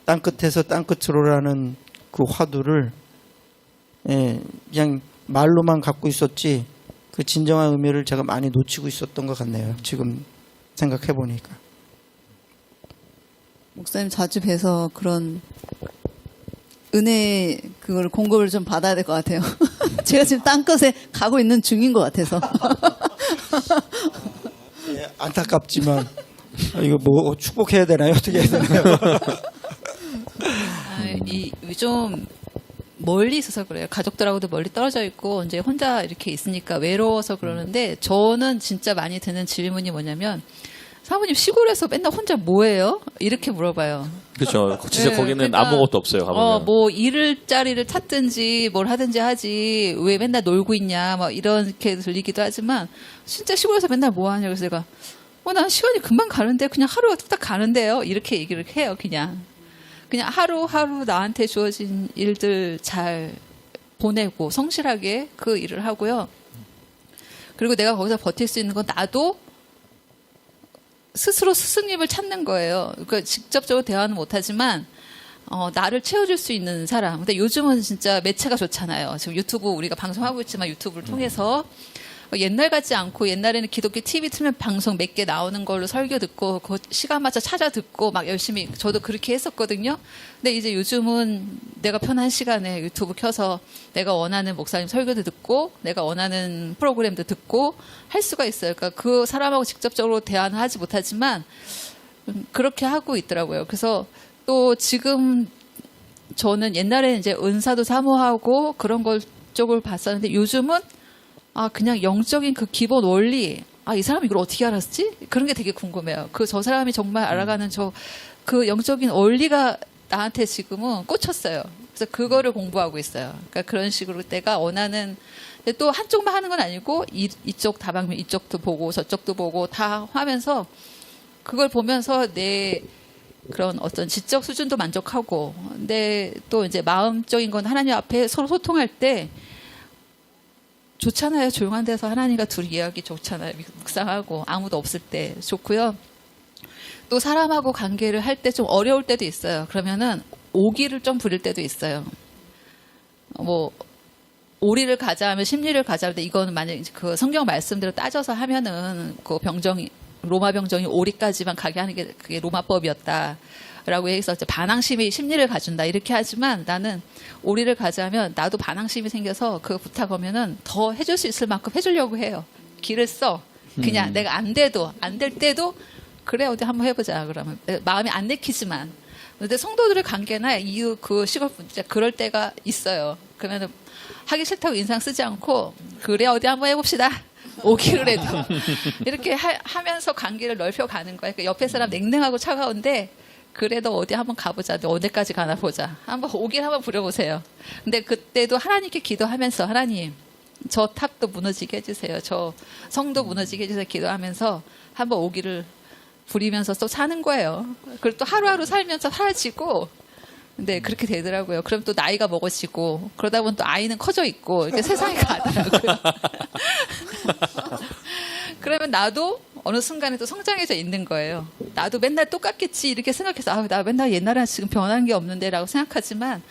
땅끝에서 땅끝으로라는 그 화두를 그냥 말로만 갖고 있었지 그 진정한 의미를 제가 많이 놓치고 있었던 것 같네요. 지금 생각해 보니까. 목사님 자주 뵈서 그런 은혜 그걸 공급을 좀 받아야 될 것 같아요. 제가 지금 땅끝에 가고 있는 중인 것 같아서. 안타깝지만 이거 뭐 축복해야 되나요? 어떻게 해야 되나요? 좀 멀리 있어서 그래요. 가족들하고도 멀리 떨어져 있고 이제 혼자 이렇게 있으니까 외로워서 그러는데 저는 진짜 많이 드는 질문이 뭐냐면 사모님 시골에서 맨날 혼자 뭐해요? 이렇게 물어봐요. 그렇죠. 진짜 네, 거기는 그러니까, 아무것도 없어요. 가보면. 뭐 일을 자리를 찾든지 뭘 하든지 하지 왜 맨날 놀고 있냐 막 이렇게 들리기도 하지만 진짜 시골에서 맨날 뭐 하냐 그래서 내가 난 시간이 금방 가는데 그냥 하루가 뚝딱 가는데요. 이렇게 얘기를 해요. 그냥 하루하루 나한테 주어진 일들 잘 보내고 성실하게 그 일을 하고요. 그리고 내가 거기서 버틸 수 있는 건 나도 스스로 스승님을 찾는 거예요. 그러니까 직접적으로 대화는 못하지만 나를 채워줄 수 있는 사람. 근데 요즘은 진짜 매체가 좋잖아요. 지금 유튜브 우리가 방송하고 있지만 유튜브를 통해서 옛날 같지 않고 옛날에는 기독교 TV 틀면 방송 몇 개 나오는 걸로 설교 듣고 그 시간 맞춰 찾아 듣고 막 열심히 저도 그렇게 했었거든요. 근데 이제 요즘은 내가 편한 시간에 유튜브 켜서 내가 원하는 목사님 설교도 듣고 내가 원하는 프로그램도 듣고 할 수가 있어요. 그러니까 그 사람하고 직접적으로 대화는 하지 못하지만 그렇게 하고 있더라고요. 그래서 또 지금 저는 옛날에는 이제 은사도 사모하고 그런 걸 쪽을 봤었는데 요즘은 그냥 영적인 그 기본 원리, 이 사람이 이걸 어떻게 알았지? 그런 게 되게 궁금해요. 저 사람이 정말 알아가는 그 영적인 원리가 나한테 지금은 꽂혔어요. 그래서 그거를 공부하고 있어요. 그러니까 그런 식으로 내가 원하는, 근데 또 한쪽만 하는 건 아니고, 이쪽 다방면, 이쪽도 보고, 저쪽도 보고, 다 하면서, 그걸 보면서 내 그런 어떤 지적 수준도 만족하고, 근데 또 이제 마음적인 건 하나님 앞에 서로 소통할 때, 좋잖아요. 조용한 데서 하나님과 둘이 이야기 좋잖아요. 묵상하고 아무도 없을 때 좋고요. 또 사람하고 관계를 할 때 좀 어려울 때도 있어요. 그러면은 오기를 좀 부릴 때도 있어요. 오리를 가자 하면 심리를 가자 할 때 이거는 만약 그 성경 말씀대로 따져서 하면은 그 병정이 로마 병정이 오리까지만 가게 하는 게 그게 로마법이었다. 라고 해서 반항심이 심리를 가준다 이렇게 하지만 나는 오리를 가자면 나도 반항심이 생겨서 그거 부탁하면은 더 해줄 수 있을 만큼 해주려고 해요. 길을 써. 그냥 내가 안 될 때도 그래 어디 한번 해보자 그러면 마음이 안 내키지만 근데 성도들의 관계나 이유 그 시골 진짜 그럴 때가 있어요. 그러면은 하기 싫다고 인상 쓰지 않고 그래 어디 한번 해봅시다. 오기를 해도 이렇게 하면서 관계를 넓혀가는 거예요. 그러니까 옆에 사람 냉랭하고 차가운데 그래도 어디 한번 가보자. 어디까지 가나 보자. 한번 오길 한번 부려보세요. 근데 그때도 하나님께 기도하면서 하나님 저 탑도 무너지게 해주세요. 저 성도 무너지게 해주세요. 기도하면서 한번 오기를 부리면서 또 사는 거예요. 그리고 또 하루하루 살면서 사라지고 근데 그렇게 되더라고요. 그럼 또 나이가 먹어지고 그러다 보면 또 아이는 커져 있고 이렇게 세상에 가더라고요. 그러면 나도 어느 순간에 또 성장해져 있는 거예요. 나도 맨날 똑같겠지 이렇게 생각해서 나 맨날 옛날에 지금 변한 게 없는데 라고 생각하지만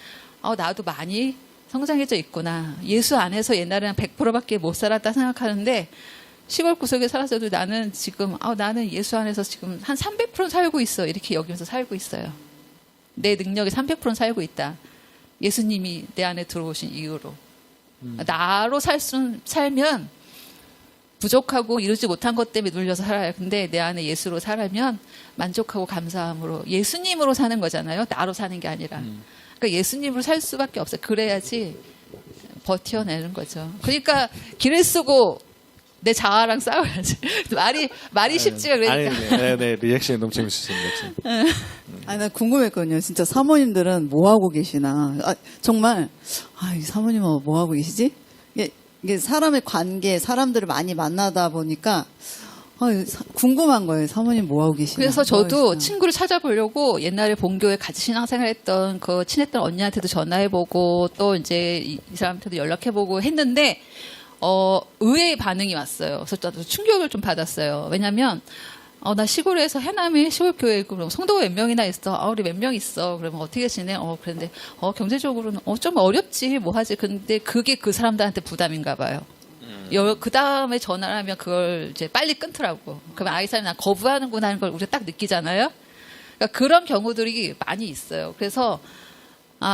나도 많이 성장해져 있구나. 예수 안에서 옛날에는 100%밖에 못 살았다 생각하는데 시골 구석에 살았어도 나는 지금 나는 예수 안에서 지금 한 300% 살고 있어. 이렇게 여기면서 살고 있어요. 내 능력이 300% 살고 있다. 예수님이 내 안에 들어오신 이유로. 나로 살면 부족하고 이루지 못한 것 때문에 눌려서 살아요. 근데 내 안에 예수로 살면 만족하고 감사함으로 예수님으로 사는 거잖아요. 나로 사는 게 아니라. 그러니까 예수님으로 살 수밖에 없어요. 그래야지 버텨내는 거죠. 그러니까 길을 쓰고 내 자아랑 싸워야지. 말이 쉽지가 그러니까. 네, 리액션이 너무 재밌으십니다. 나 궁금했거든요. 진짜 사모님들은 뭐 하고 계시나. 정말 이 사모님은 뭐 하고 계시지? 이게 사람의 관계, 사람들을 많이 만나다 보니까 궁금한 거예요. 사모님 뭐 하고 계시나. 그래서 저도 친구를 찾아보려고 옛날에 본교에 같이 신앙생활했던 그 친했던 언니한테도 전화해보고 또 이제 이 사람한테도 연락해보고 했는데 의외의 반응이 왔어요. 그래서 저도 충격을 좀 받았어요. 왜냐면 나 시골에서 해남에 시골교회 그럼 성도가 몇 명이나 있어. 우리 몇 명 있어. 그러면 어떻게 지내? 그런데 경제적으로는 좀 어렵지. 뭐 하지? 근데 그게 그 사람들한테 부담인가 봐요. 그 다음에 전화를 하면 그걸 이제 빨리 끊더라고. 그러면 사람이 난 거부하는구나 하는 걸 우리가 딱 느끼잖아요. 그러니까 그런 경우들이 많이 있어요. 그래서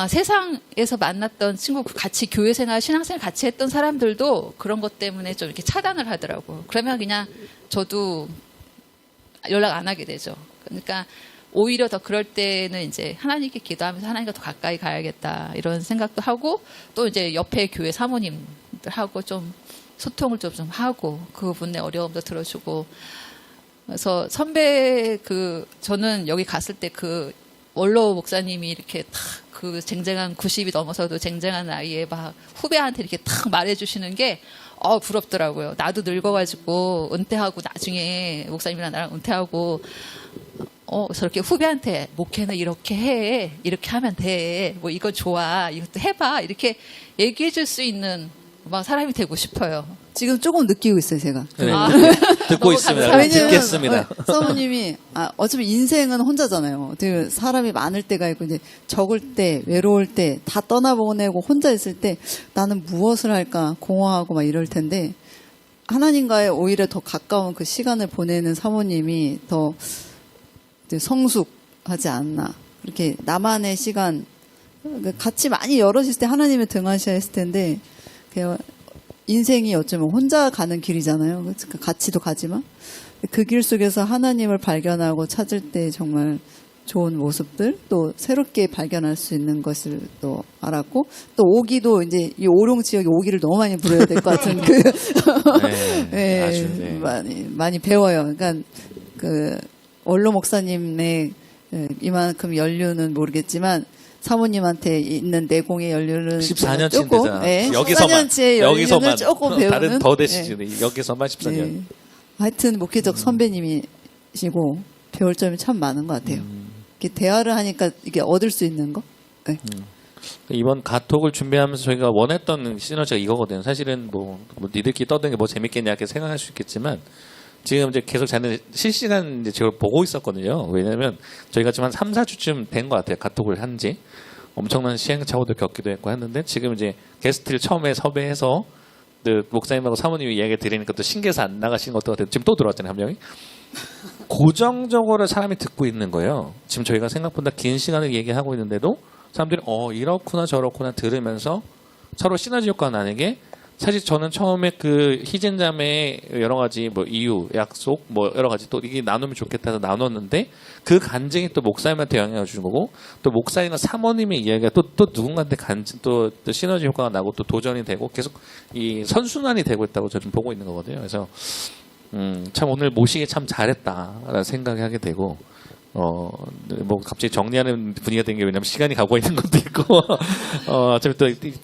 세상에서 만났던 친구, 같이 교회 생활, 신앙생활 같이 했던 사람들도 그런 것 때문에 좀 이렇게 차단을 하더라고. 그러면 그냥 저도 연락 안 하게 되죠. 그러니까 오히려 더 그럴 때는 이제 하나님께 기도하면서 하나님과 더 가까이 가야겠다 이런 생각도 하고 또 이제 옆에 교회 사모님들하고 좀 소통을 좀 하고 그분의 어려움도 들어주고 그래서 선배 저는 여기 갔을 때 원로 목사님이 이렇게 탁 그 쟁쟁한 90이 넘어서도 쟁쟁한 나이에 막 후배한테 이렇게 탁 말해주시는 게 부럽더라고요. 나도 늙어가지고 은퇴하고 나중에 목사님이랑 나랑 은퇴하고 저렇게 후배한테 목회는 이렇게 해, 이렇게 하면 돼, 뭐 이거 좋아, 이것도 해봐 이렇게 얘기해줄 수 있는 막 사람이 되고 싶어요. 지금 조금 느끼고 있어요, 제가. 네, 아. 듣고 너무 있습니다. 감사합니다. 듣겠습니다. 사모님이 어차피 인생은 혼자잖아요. 되게 사람이 많을 때가 있고 이제 적을 때, 외로울 때, 다 떠나보내고 혼자 있을 때 나는 무엇을 할까 공허하고 막 이럴 텐데 하나님과의 오히려 더 가까운 그 시간을 보내는 사모님이 더 이제 성숙하지 않나. 그렇게 나만의 시간 같이 많이 여럿 있을 때 하나님을 등하셔야 했을 텐데 그냥 인생이 어쩌면 혼자 가는 길이잖아요. 그 같이도 가지만 그 길 속에서 하나님을 발견하고 찾을 때 정말 좋은 모습들 또 새롭게 발견할 수 있는 것을 또 알았고 또 오기도 이제 이 오룡 지역에 오기를 너무 많이 부려야 될 것 같은 네, 아주, 네. 많이 배워요. 그러니까 그 원로 목사님의 이만큼 연륜은 모르겠지만 사모님한테 있는 내공의 연륜은 14년 조금, 차입니다. 네, 여기서만 14년치의 연륜을 조금 배우는 다른 더 되시죠. 네. 여기서만 14년. 네. 하여튼 목회적 선배님이시고 배울 점이 참 많은 것 같아요. 이렇게 대화를 하니까 이게 얻을 수 있는 거. 네. 이번 가톡을 준비하면서 저희가 원했던 시너지가 이거거든요. 사실은 뭐 니들끼리 떠드는 게 뭐 재밌겠냐 이렇게 생각할 수 있겠지만 지금 이제 계속 저는 실시간 이제 제가 보고 있었거든요. 왜냐면 저희가 지금 한 3, 4주쯤 된 것 같아요. 카톡을 한지. 엄청난 시행착오도 겪기도 했고 했는데 지금 이제 게스트를 처음에 섭외해서 그 목사님하고 사모님이 이야기 드리니까 또 신기해서 안 나가시는 것도 같아요. 지금 또 들어왔잖아요. 한 명이. 고정적으로 사람이 듣고 있는 거예요. 지금 저희가 생각보다 긴 시간을 얘기하고 있는데도 사람들이 이렇구나 저렇구나 들으면서 서로 시너지 효과가 나는 게 사실 저는 처음에 그 희진자매의 여러 가지 뭐 이유, 약속, 뭐 여러 가지 또 이게 나누면 좋겠다 해서 나눴는데 그 간증이 또 목사님한테 영향을 주는 거고 또 목사님과 사모님의 이야기가 또 누군가한테 또 시너지 효과가 나고 또 도전이 되고 계속 이 선순환이 되고 있다고 저는 보고 있는 거거든요. 그래서 참 오늘 모시기 참 잘했다라는 생각이 하게 되고 뭐 갑자기 정리하는 분위기가 된 게 왜냐면 시간이 가고 있는 것도 있고 어차피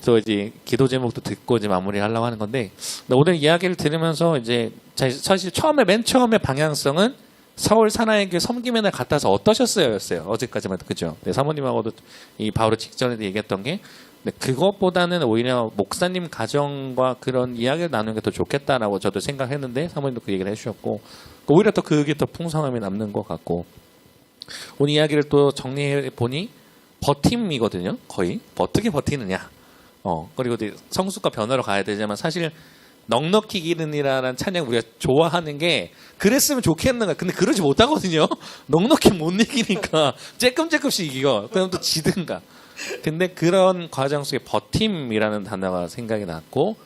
또 이제 기도 제목도 듣고 이제 마무리하려고 하는 건데 오늘 이야기를 들으면서 이제 사실 맨 처음에 방향성은 서울 사나이교회 섬김의 날 갔다 와서 어떠셨어요?였어요. 어제까지만 그죠? 네, 사모님하고도 이 바로 직전에도 얘기했던 게 그것보다는 오히려 목사님 가정과 그런 이야기를 나누는 게 더 좋겠다라고 저도 생각했는데 사모님도 그 얘기를 해주셨고 오히려 또 그게 더 풍성함이 남는 것 같고 오늘 이야기를 또 정리해 보니 버팀이거든요. 거의 어떻게 버티느냐. 그리고 이제 성숙과 변화로 가야 되지만 사실 넉넉히 기르니라는 찬양 우리가 좋아하는 게 그랬으면 좋겠는가. 근데 그러지 못하거든요. 넉넉히 못 이기니까 쬐끔씩 이겨. 그럼 또 지든가. 근데 그런 과정 속에 버팀이라는 단어가 생각이 났고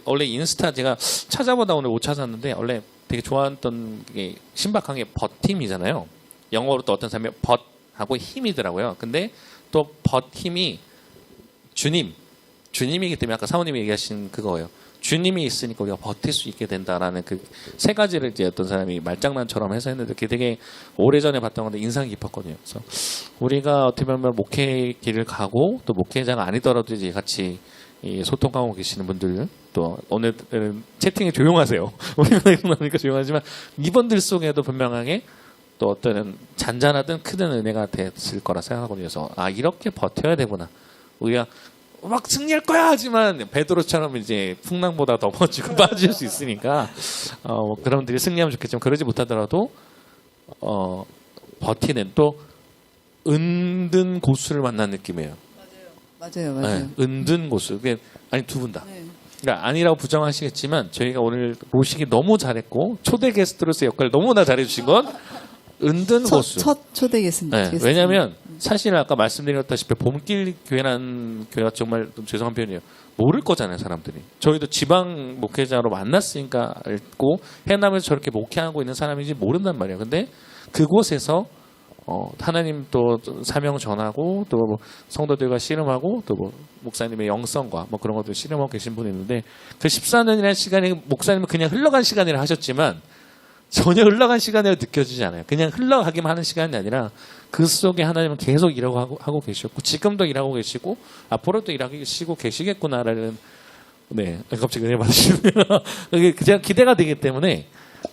원래 인스타 제가 찾아보다 오늘 못 찾았는데 원래 되게 좋아했던 게 신박한 게 버팀이잖아요. 영어로 또 어떤 사람이 벗하고 힘이더라고요. 근데 또 버힘이 주님이기 때문에 아까 사모님이 얘기하신 그거예요. 주님이 있으니까 우리가 버틸 수 있게 된다라는 그 세 가지를 이제 어떤 사람이 말장난처럼 해서 했는데 그게 되게 오래전에 봤던 건데 인상이 깊었거든요. 그래서 우리가 어떻게 보면 목회 길을 가고 또 목회자가 아니더라도 이제 같이 이 소통하고 계시는 분들 또 오늘 채팅이 조용하세요. 오늘 조용하지만 이분들 속에도 분명하게 또 어떤 잔잔하든 크든 은혜가 됐을 거라 생각하거든요. 그래서 이렇게 버텨야 되구나. 우리가 막 승리할 거야 하지만 베드로처럼 이제 풍랑보다 넘어지고 빠질 수 있으니까 그런 분들이 승리하면 좋겠지만 그러지 못하더라도 버티는 또 은든 고수를 만난 느낌이에요. 맞아요. 네, 은든 고수. 아니 두 분 다. 네. 그러니까 아니라고 부정하시겠지만 저희가 오늘 모시기 너무 잘했고 초대 게스트로서 역할을 너무나 잘해주신 건 은든 고수. 첫 초대 게스트. 네, 왜냐하면 사실 아까 말씀드렸다시피 봄길 교회라는 교회가 정말 좀 죄송한 표현이에요. 모를 거잖아요, 사람들이. 저희도 지방 목회자로 만났으니까 알고 해남에서 저렇게 목회하고 있는 사람인지 모른단 말이에요. 근데 그곳에서 하나님 또 사명 전하고 또 뭐 성도들과 씨름하고 또 뭐 목사님의 영성과 뭐 그런 것들 씨름하고 계신 분이 있는데 그 14년이라는 시간이 목사님은 그냥 흘러간 시간이라 하셨지만 전혀 흘러간 시간이라 느껴지지 않아요. 그냥 흘러가기만 하는 시간이 아니라 그 속에 하나님은 계속 일하고 하고 계셨고 지금도 일하고 계시고 앞으로도 일하시고 계시겠구나라는 네 갑자기 은혜 받으시면 그게 그냥 기대가 되기 때문에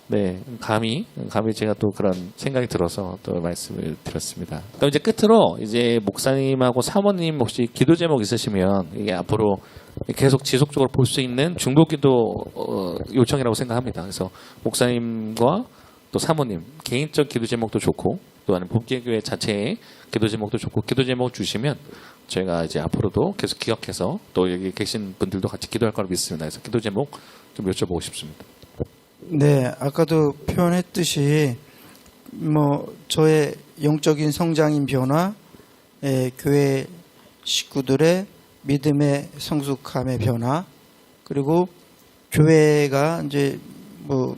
네 감히 제가 또 그런 생각이 들어서 또 말씀을 드렸습니다. 그럼 이제 끝으로 이제 목사님하고 사모님 혹시 기도 제목 있으시면 이게 앞으로 계속 지속적으로 볼 수 있는 중보기도 요청이라고 생각합니다. 그래서 목사님과 또 사모님 개인적 기도 제목도 좋고 또 아니면 복귀교회 자체의 기도 제목도 좋고 기도 제목 주시면 저희가 이제 앞으로도 계속 기억해서 또 여기 계신 분들도 같이 기도할 거라 믿습니다. 그래서 기도 제목 좀 여쭤보고 싶습니다. 네, 아까도 표현했듯이 뭐 저의 영적인 성장인 변화, 교회 식구들의 믿음의 성숙함의 변화, 그리고 교회가 이제 뭐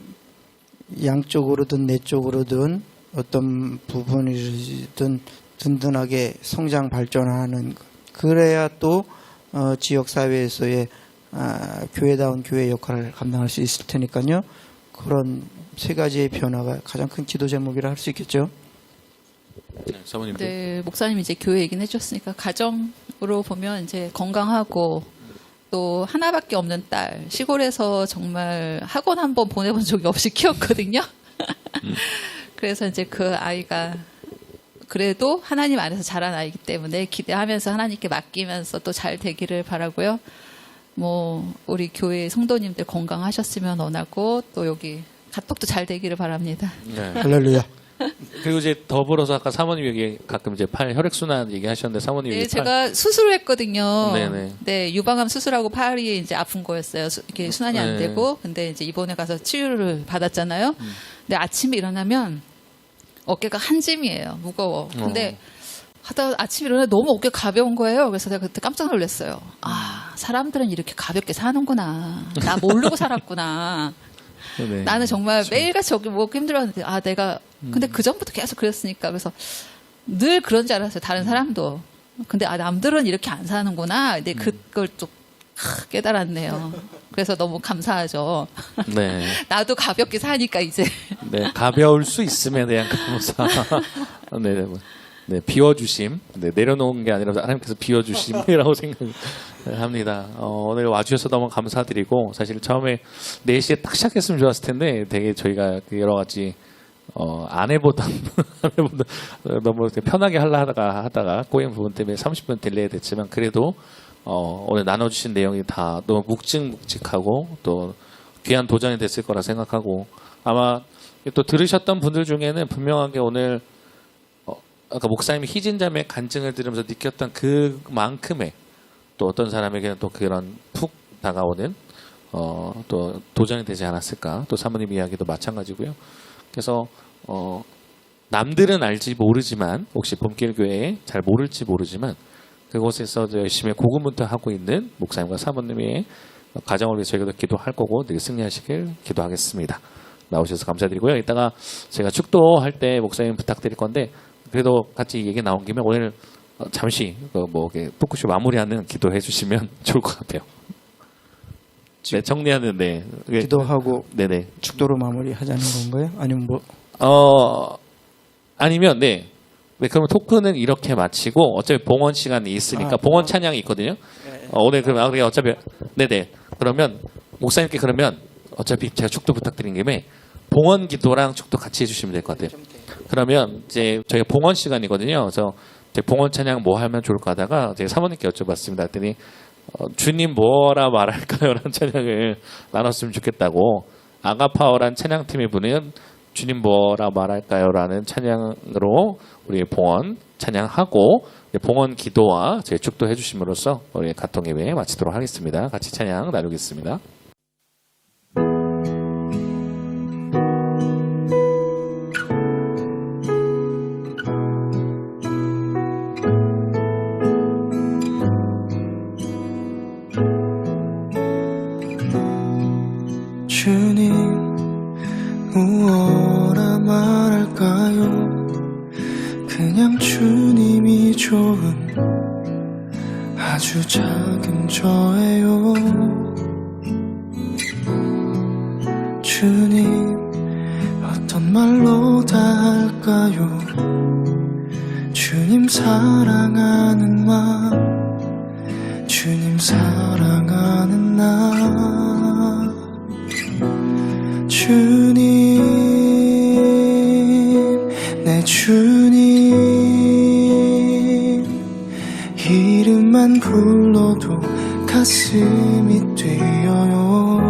양쪽으로든 내쪽으로든 어떤 부분이든 든든하게 성장 발전하는 것. 그래야 또 지역 사회에서의 교회다운 교회 역할을 감당할 수 있을 테니까요. 그런 세 가지의 변화가 가장 큰 기도 제목이라 할 수 있겠죠. 네, 사모님. 네, 목사님 이제 교회 얘기는 해줬으니까 가정으로 보면 이제 건강하고 또 하나밖에 없는 딸 시골에서 정말 학원 한 번 보내본 적이 없이 키웠거든요. 그래서 이제 그 아이가 그래도 하나님 안에서 자란 아이기 때문에 기대하면서 하나님께 맡기면서 또 잘 되기를 바라고요. 뭐 우리 교회 성도님들 건강하셨으면 원하고 또 여기 가톡도 잘 되기를 바랍니다. 네. 할렐루야. 그리고 이제 더불어서 아까 사모님 얘기 가끔 이제 팔 혈액순환 얘기하셨는데 사모님 네, 얘기 제가 수술을 했거든요. 네네. 네, 유방암 수술하고 팔이 이제 아픈 거였어요. 이렇게 순환이 안 네. 되고, 근데 이제 이번에 가서 치료를 받았잖아요. 근데 아침에 일어나면 어깨가 한 짐이에요. 무거워. 근데 하다 아침에 일어나 너무 어깨 가벼운 거예요. 그래서 내가 그때 깜짝 놀랐어요. 아, 사람들은 이렇게 가볍게 사는구나. 나 모르고 살았구나. 네. 나는 정말 매일같이 어깨 먹기 힘들었는데, 아, 내가, 근데 그 전부터 계속 그랬으니까. 그래서 늘 그런 줄 알았어요. 다른 사람도. 근데, 아, 남들은 이렇게 안 사는구나. 근데 그걸 또 깨달았네요. 그래서 너무 감사하죠. 네. 나도 가볍게 사니까 이제. 네, 가벼울 수 있음에 대한 감사. 네, 네, 네, 비워주심. 네, 내려놓은 게 아니라 하나님께서 비워주심이라고 생각합니다. 오늘 와주셔서 너무 감사드리고, 사실 처음에 4시에 딱 시작했으면 좋았을 텐데, 되게 저희가 여러 가지, 아내보다 너무 편하게 하다가 꼬인 부분 때문에 30분 딜레이 됐지만, 그래도, 오늘 나눠주신 내용이 다 너무 묵직묵직하고, 또 귀한 도전이 됐을 거라 생각하고, 아마 또 들으셨던 분들 중에는 분명하게 오늘 아까 목사님이 희진자매 간증을 들으면서 느꼈던 그만큼의 또 어떤 사람에게는 또 그런 푹 다가오는 또 도전이 되지 않았을까. 또 사모님 이야기도 마찬가지고요. 그래서 남들은 알지 모르지만 혹시 봄길교회에 잘 모를지 모르지만 그곳에서 열심히 고군분투하고 있는 목사님과 사모님의 가정을 위해서 저희가 기도할 거고 늘 승리하시길 기도하겠습니다. 나오셔서 감사드리고요. 이따가 제가 축도할 때 목사님 부탁드릴 건데 그래도 같이 얘기 나온 김에 오늘 잠시 뭐 토크쇼 마무리하는 기도해 주시면 좋을 것 같아요. 네, 정리하는 네. 기도하고 네네. 축도로 마무리하자는 건가요? 아니면 뭐 아니면 네. 네, 그러면 토크는 이렇게 마치고 어차피 봉헌 시간이 있으니까 봉헌 찬양이 있거든요. 오늘 그러면 어차피 네네. 그러면 목사님께 그러면 어차피 제가 축도 부탁드린 김에 봉헌 기도랑 축도 같이 해주시면 될 것 같아요. 그러면 이제 저희가 봉헌 시간이거든요. 그래서 봉헌 찬양 뭐 하면 좋을까 하다가 제가 사모님께 여쭤봤습니다. 했더니 주님 뭐라 말할까요? 라는 찬양을 나눴으면 좋겠다고 아가파워란 찬양팀의 분은 주님 뭐라 말할까요? 라는 찬양으로 우리 봉헌 찬양하고 봉헌 기도와 제 축도 해주심으로써 우리 가통 예배 마치도록 하겠습니다. 같이 찬양 나누겠습니다. 주님 무엇라 말할까요? 아주 작은 저예요. 주님 어떤 말로 다 할까요? 주님 사랑하는 마음, 주님 사랑하는 나. 주님, 내 주님, 이름만 불러도 가슴이 뛰어요.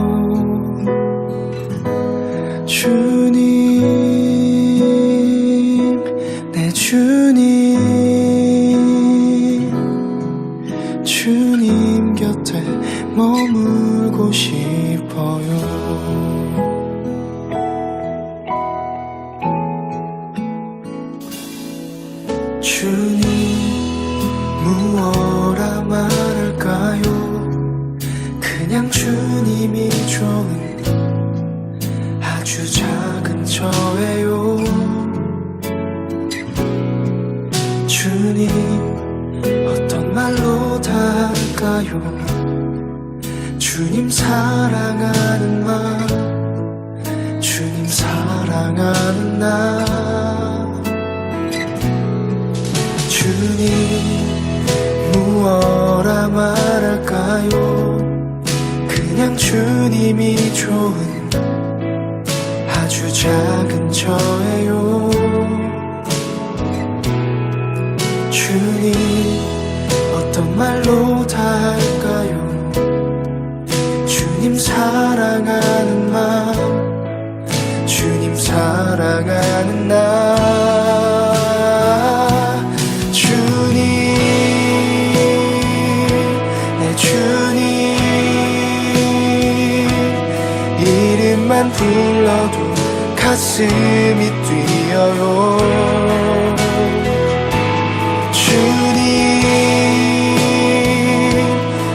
주님, 내 주님, 주님 곁에 머물고 싶어요. 주님, 무엇라 말할까요? 그냥 주님이 좋은 아주 작은 저예요. 주님 어떤 말로 다 할까요? 주님 사랑하는 마음, 주님 사랑하는 나. 주님 무엇라 말할까요? 그냥 주님이 좋은 아주 작은 저예요. 주님 어떤 말로 다 할까요? 주님 사랑하는 마음, 주님 사랑하는 나. 주님, 내 주님, 이름만 불러도 가슴이 뛰어요. 주님,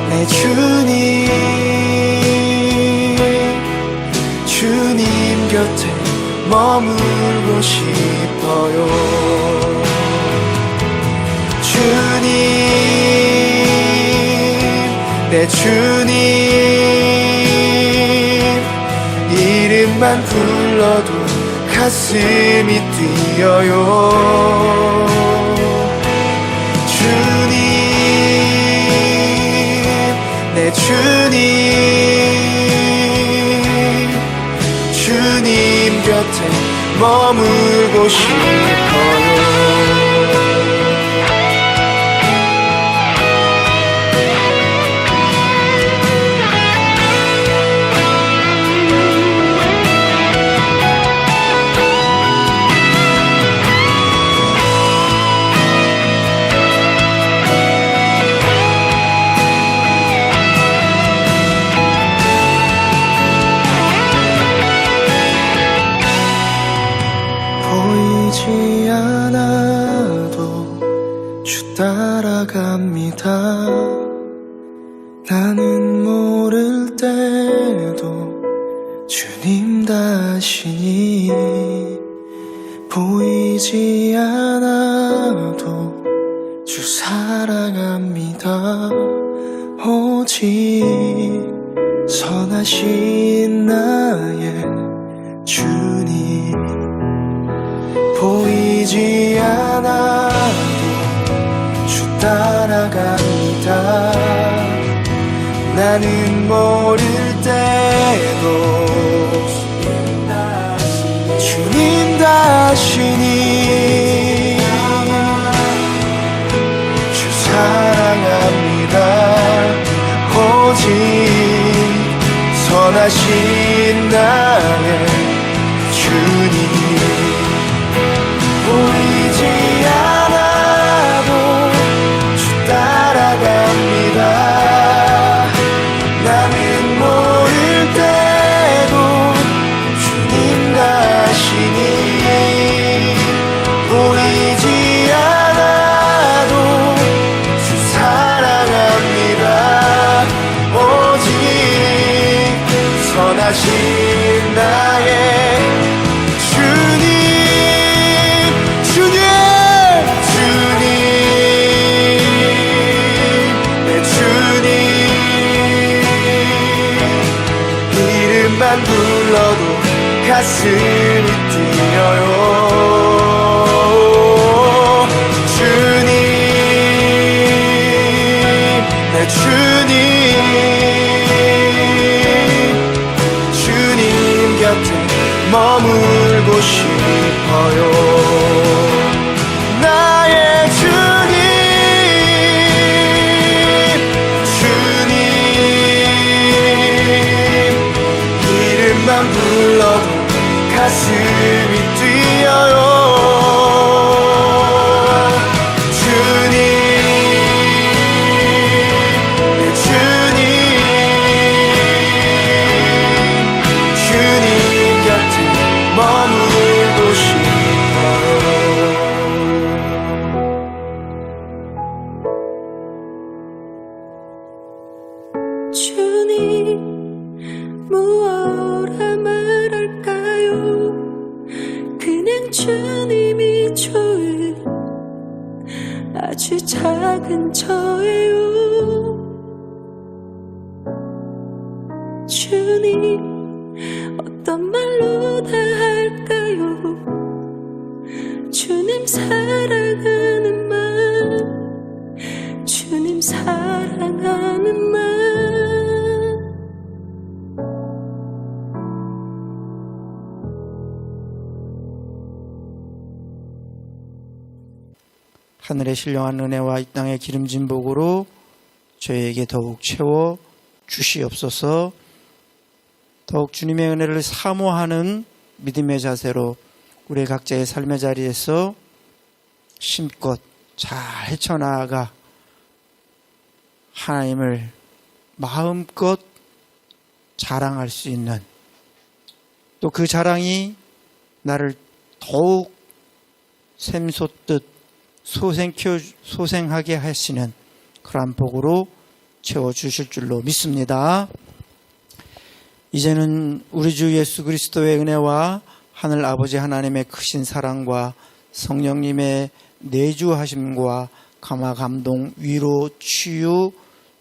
내 주님, 주님 곁에 머물고 싶어요. 주님, 내 주님, 이름만 불러도 가슴이 뛰어요. 주님, 내 주님, 주님 곁에 머물고 싶어요. 보이지 않아도 주 따라갑니다. 나는 모를 때도 주님 다시니 보이지 않아도 주 사랑합니다. 오직 선하신 나의 주님 보이지 않아도 주 따라갑니다. 나는 모를 때도 주님 다시니 주 사랑합니다. 오직 선하신 나의 주님 보이지 않아도 주 따라갑니다. 나는 모를 때도 주님 가시니 보이지 않아도 주 사랑합니다. 오직 선하신 나의 주님 주님, 내 이름만 불러도 가슴이 뛰어요. 주님, 내 주님, 주님 곁에 머물고 싶어요. 나의 주님, 주님, 이름만 불러도 가슴이 뛰어요. 주님, 내 주님, 주님 곁에 머물고 싶어요. 주님 무엇라 말할까요? 그냥 주님이 좋은 아주 작은 저예요. 주님 어떤 말로 다 할까요? 주님 사랑하는 말, 주님 사랑하는 말. 하늘의 신령한 은혜와 이 땅의 기름진 복으로 저희에게 더욱 채워 주시옵소서. 더욱 주님의 은혜를 사모하는 믿음의 자세로 우리 각자의 삶의 자리에서 힘껏 잘 헤쳐나가 하나님을 마음껏 자랑할 수 있는, 또 그 자랑이 나를 더욱 샘솟듯 소생하게 하시는 그러한 복으로 채워주실 줄로 믿습니다. 이제는 우리 주 예수 그리스도의 은혜와 하늘 아버지 하나님의 크신 사랑과 성령님의 내주하심과 감화 감동 위로 치유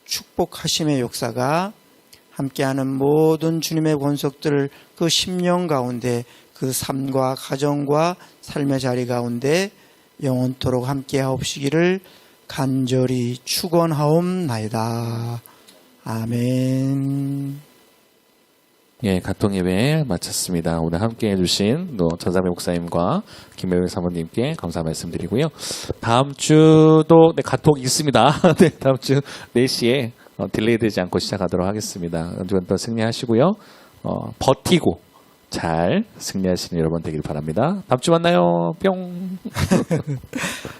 축복하심의 역사가 함께하는 모든 주님의 권속들 그 심령 가운데, 그 삶과 가정과 삶의 자리 가운데 영원토록 함께하옵시기를 간절히 축원하옵나이다. 아멘. 예, 가통 예배 마쳤습니다. 오늘 함께 해주신 또 전상배 목사님과 김혜영 사모님께 감사 말씀드리고요. 다음 주도 가통 있습니다. 네, 다음 주 4시에 딜레이 되지 않고 시작하도록 하겠습니다. 언제든 또 승리하시고요. 버티고 잘 승리하시는 여러분 되길 바랍니다. 다음 주 만나요. 뿅.